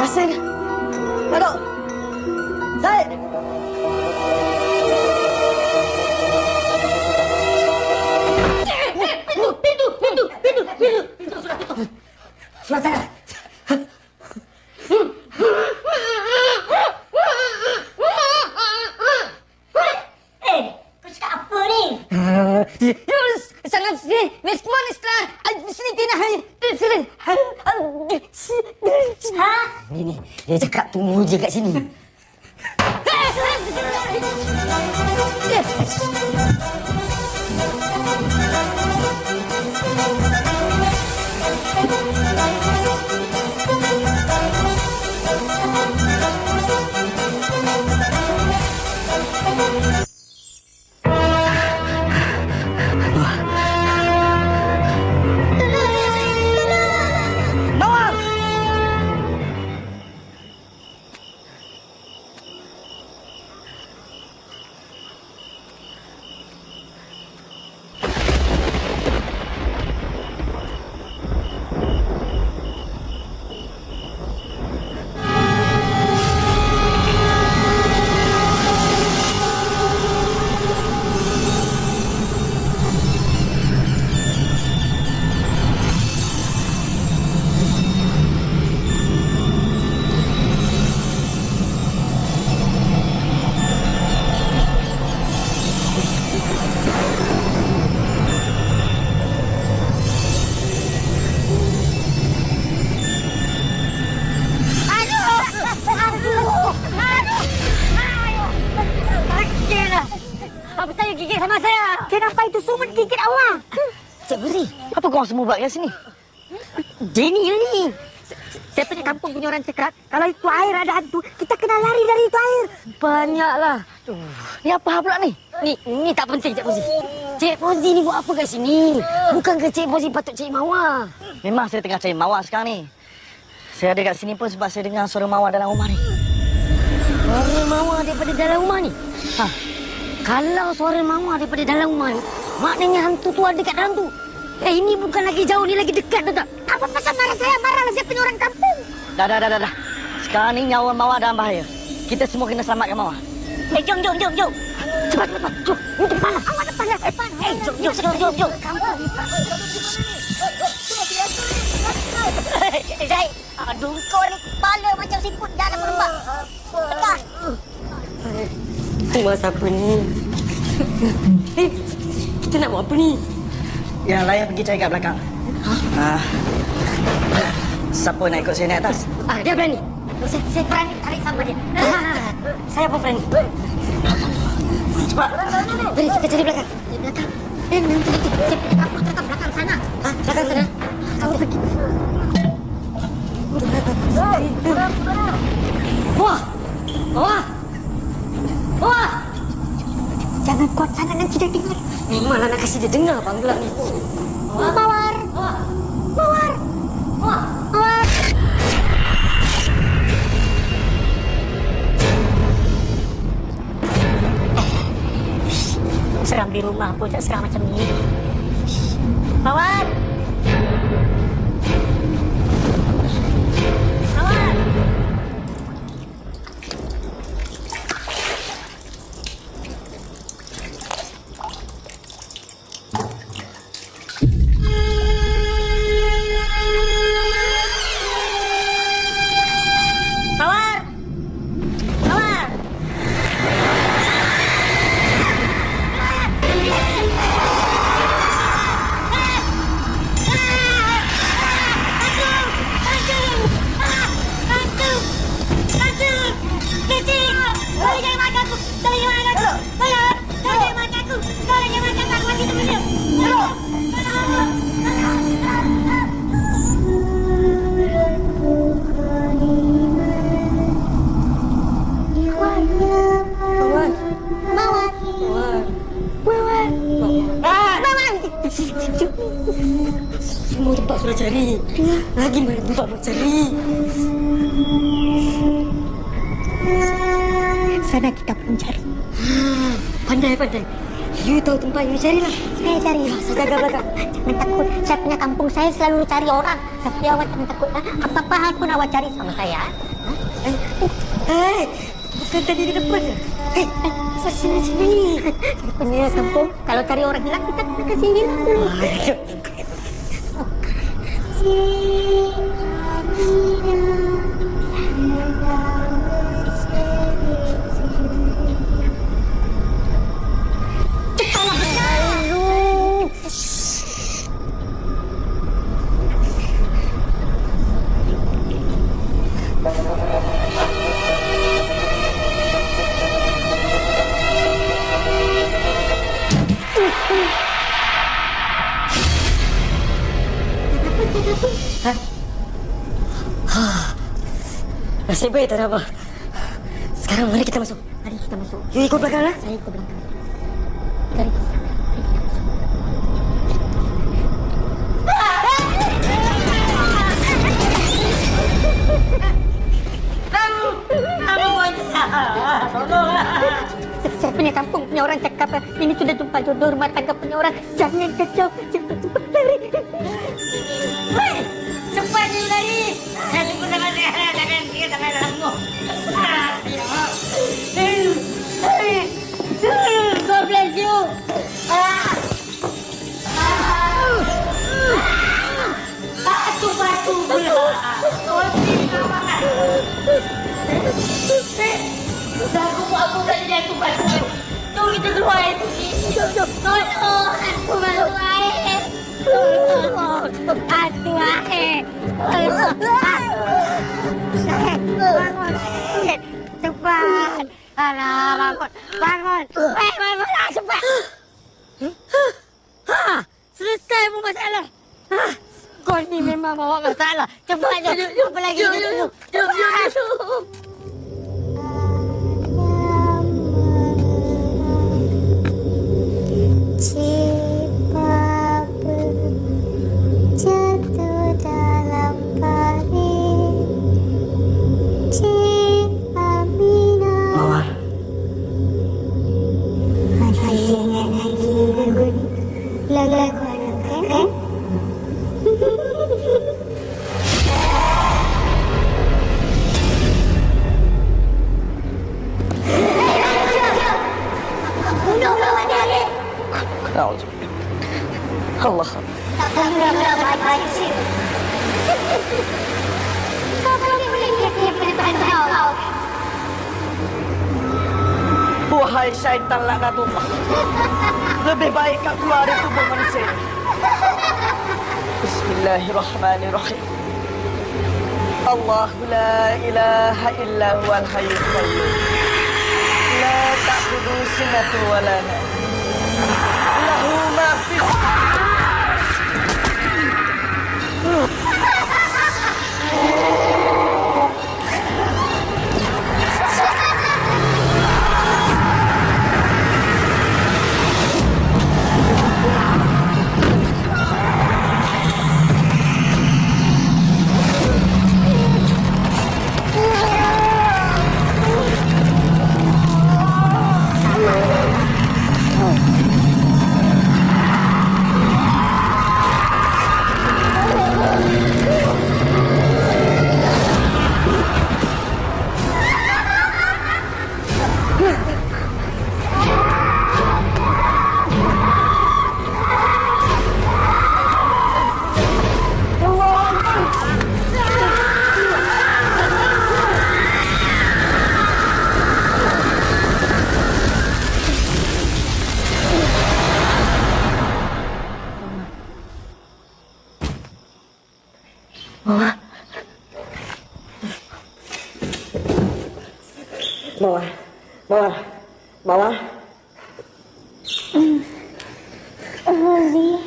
Yasin. Datuk. Zaid. Selatan. Kau cakap apa ni? Sangat Semua ni setelah sini tinah sini. Ini dia cakap tunggu je kat sini. saya gigit sama saya. Kenapa itu semua gigit awak? Cik Beri, apa korang semua buat kat sini? Jenny lah ni. Saya punya kampung punya orang cakap, kalau itu air ada hantu, kita kena lari dari itu air. Banyaklah. Ni apa hal pula ni? Ni tak penting, Cik Fauzi. Cik Fauzi ni buat apa kat sini? Bukan ke Cik Fauzi patut cari Mawar? Memang saya tengah cari Mawar sekarang ni. Saya ada kat sini pun sebab saya dengar suara Mawar dalam rumah ni. Suara Mawar daripada dalam rumah ni? Kalau suara Mawar daripada dalam rumah ni, maknanya hantu tu ada kat dalam tu. Ini bukan lagi jauh, ni lagi dekat, tu tak? Apa pasal marah saya? Marahlah saya punya orang kampung. Dah. Sekarang ni nyawa Mawar dalam bahaya. Kita semua kena selamatkan Mawar. Jom. Cepat. Jom. Ini depan lah. Awak depan lah. Jom. Kampung. Zaid, aduh kau ni kepala macam siput dalam lembah. Tekan. Mas apa ni? Kita nak buat apa ni? Yang lain pergi cari kat belakang. Siapa nak ikut saya naik atas? Dia berani. Saya berani tarik sama dia. Saya pun berani. Cepat. Mari kita cari belakang. Di belakang. Nanti. Kamu cakap belakang sana. Belakang sana. Kamu pergi. Wah! Jangan kuat sangat nanti dia dengar. Memanglah nak kasih dia dengar panggilan ni. Mawar! Seram di rumah pun tak seram macam ni. Mawar! Semua tempat sudah cari. Lagi mana tempat nak cari? Sana kita pun cari. Pandai. You tahu tempat you carilah. Saya cari. Saya jaga belakang. Jangan takut. Saya punya kampung saya selalu cari orang. Tapi awak jangan takut. Apa-apa hal pun awak cari sama saya. Bukan tadi di depan. Sini. Saya punya kampung, kalau cari orang hilang, kita kena kasih hilang dulu. Nasib baik tak ada apa. Sekarang mari kita masuk. You ikut belakang lah. Saya ikut belakang. Cari. Saya punya kampung punya orang cakap ini sudah jumpa jodoh rumah tangga punya orang. Jangan kacau. Cepat lari. Cepat you lari. Saya tunggu sama dia. Jangan dia sampai lama. God bless you. Batu pula. Aku buat apa kat dia tu batu. Jom kita keluar itu. Tolong aku batu air. Batu air. Bangun. Cepat. Alah, bangun. Bangun lah, cepat. Selesai pun masalah. Kau ni memang bawa masalah. Cepat je. Apa lagi? Duduk. Jatuh dalam parit Cik Aminah Mawar. Masih ingat lagi lagu anak kan? Bunuh lawan dia. Allah. Tak pernah baik-baik sih. Kau boleh lihat depan kau. Wahai syaitan laknatullah. Lebih baik kau keluar dari tubuh manusia. Bismillahirrahmanirrahim. Allah la ilaha illa huwal hayyul qayyum. La ta'khudhu sinatun wa la nawm. Lahu ma fis Mawar. Rozi.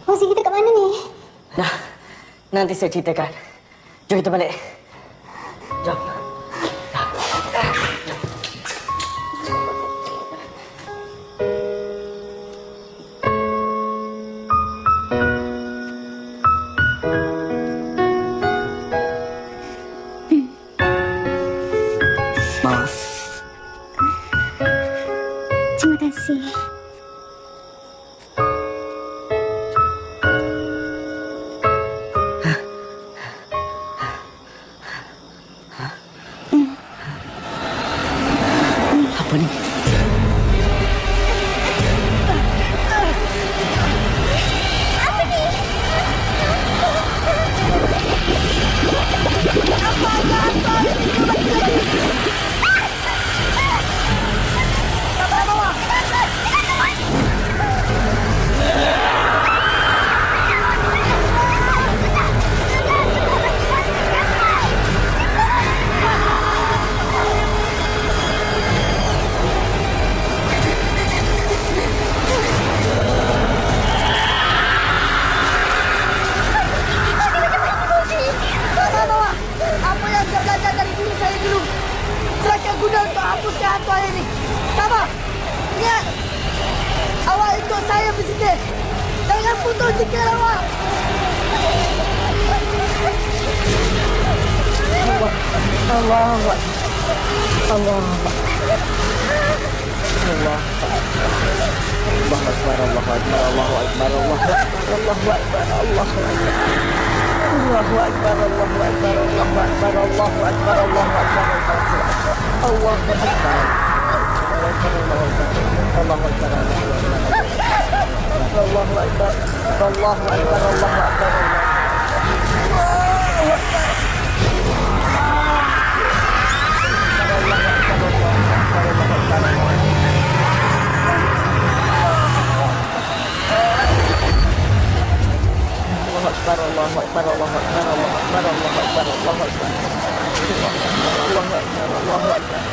Rozi, kita kat mana ni? Nah, nanti saya ceritakan. Jom kita balik. Jom. Terima kasih. Apa ni? Apa yang saya belajar dari guru saya dulu? Saya akan guna untuk hapuskan hantu air ini. Sama. Ingat. Awak ikut saya bersikir. Jangan putus zikir awak. Allah. Akbar, Allahu Akbar, Allahu Akbar, Allahu Akbar, Allahu Akbar, Allahu Akbar. Allahu Akbar, Allahu Akbar.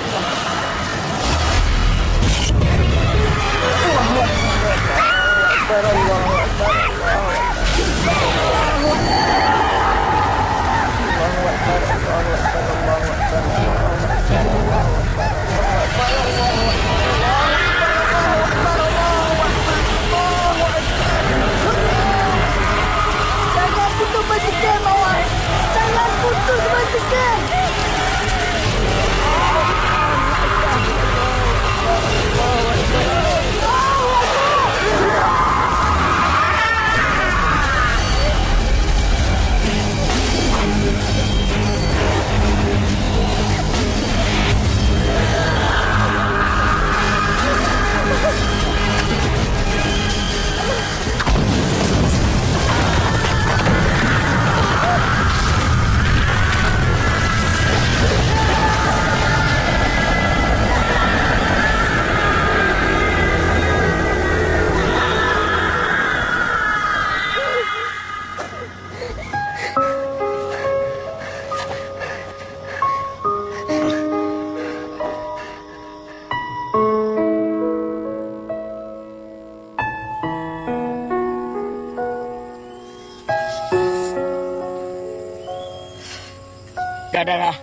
Dah.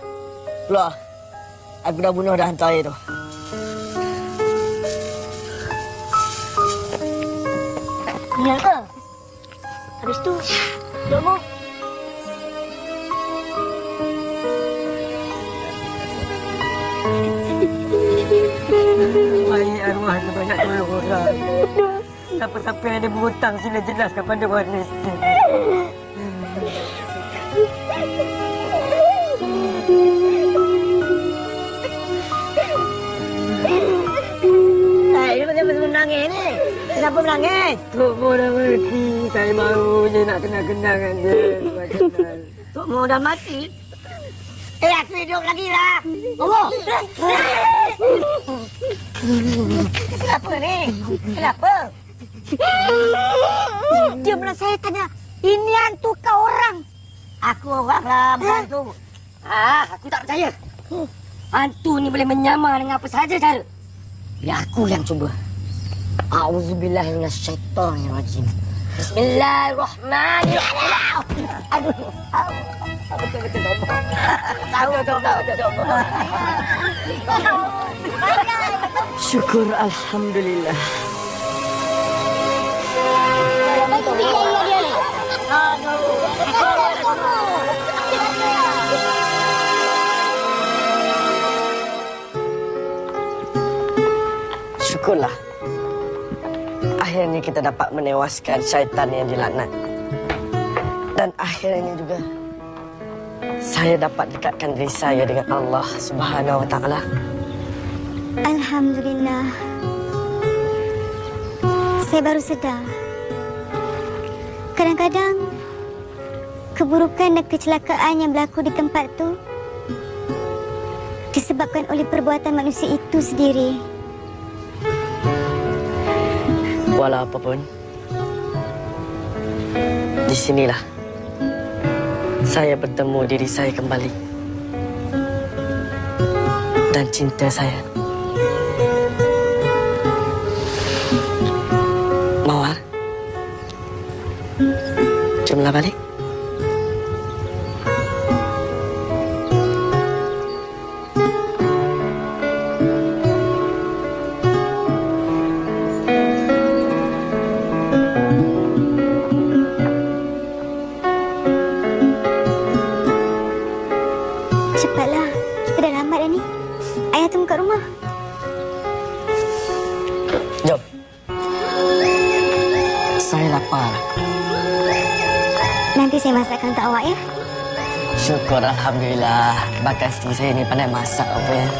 Keluar. Aku dah bunuh dah hantu air tu. Ingat ke? Habis tu, kamu Baik arwah tu banyak tolong orang. Siapa-siapa yang ada berhutang sila jelas kepada waris. Kenapa menangis ni? Kenapa menangis? Tok Mo dah mati. Saya baru je nak kenal-kenal dengan dia. Tok Mo dah mati? Aku hidup lagi lah. Allah! Kenapa ni? Kenapa? Dia mana saya tanya, ini hantu kau orang? Aku orang lah, bukan hantu. Aku tak percaya. Hantu ni boleh menyamar dengan apa saja cara. Ya aku yang cuba. A'udzubillahiminasyaitonirrajim. Bismillahirrahmanirrahim. Aduh. Betul. Tahu. Syukur alhamdulillah. Syukurlah. Akhirnya kita dapat menewaskan syaitan yang dilaknat. Dan akhirnya juga saya dapat dekatkan diri saya dengan Allah Subhanahu wa taala. Alhamdulillah. Saya baru sedar. Kadang-kadang keburukan dan kecelakaan yang berlaku di tempat tu disebabkan oleh perbuatan manusia itu sendiri. Walau apapun, di sinilah saya bertemu diri saya kembali dan cinta saya. Mawar, jomlah balik. Cepatlah, kita dah lambat dah ni. Ayah tunggu kat rumah. Jom. Saya lapar. Nanti saya masakkan untuk awak ya. Syukur alhamdulillah. Bakal isteri saya ni pandai masak apa ya.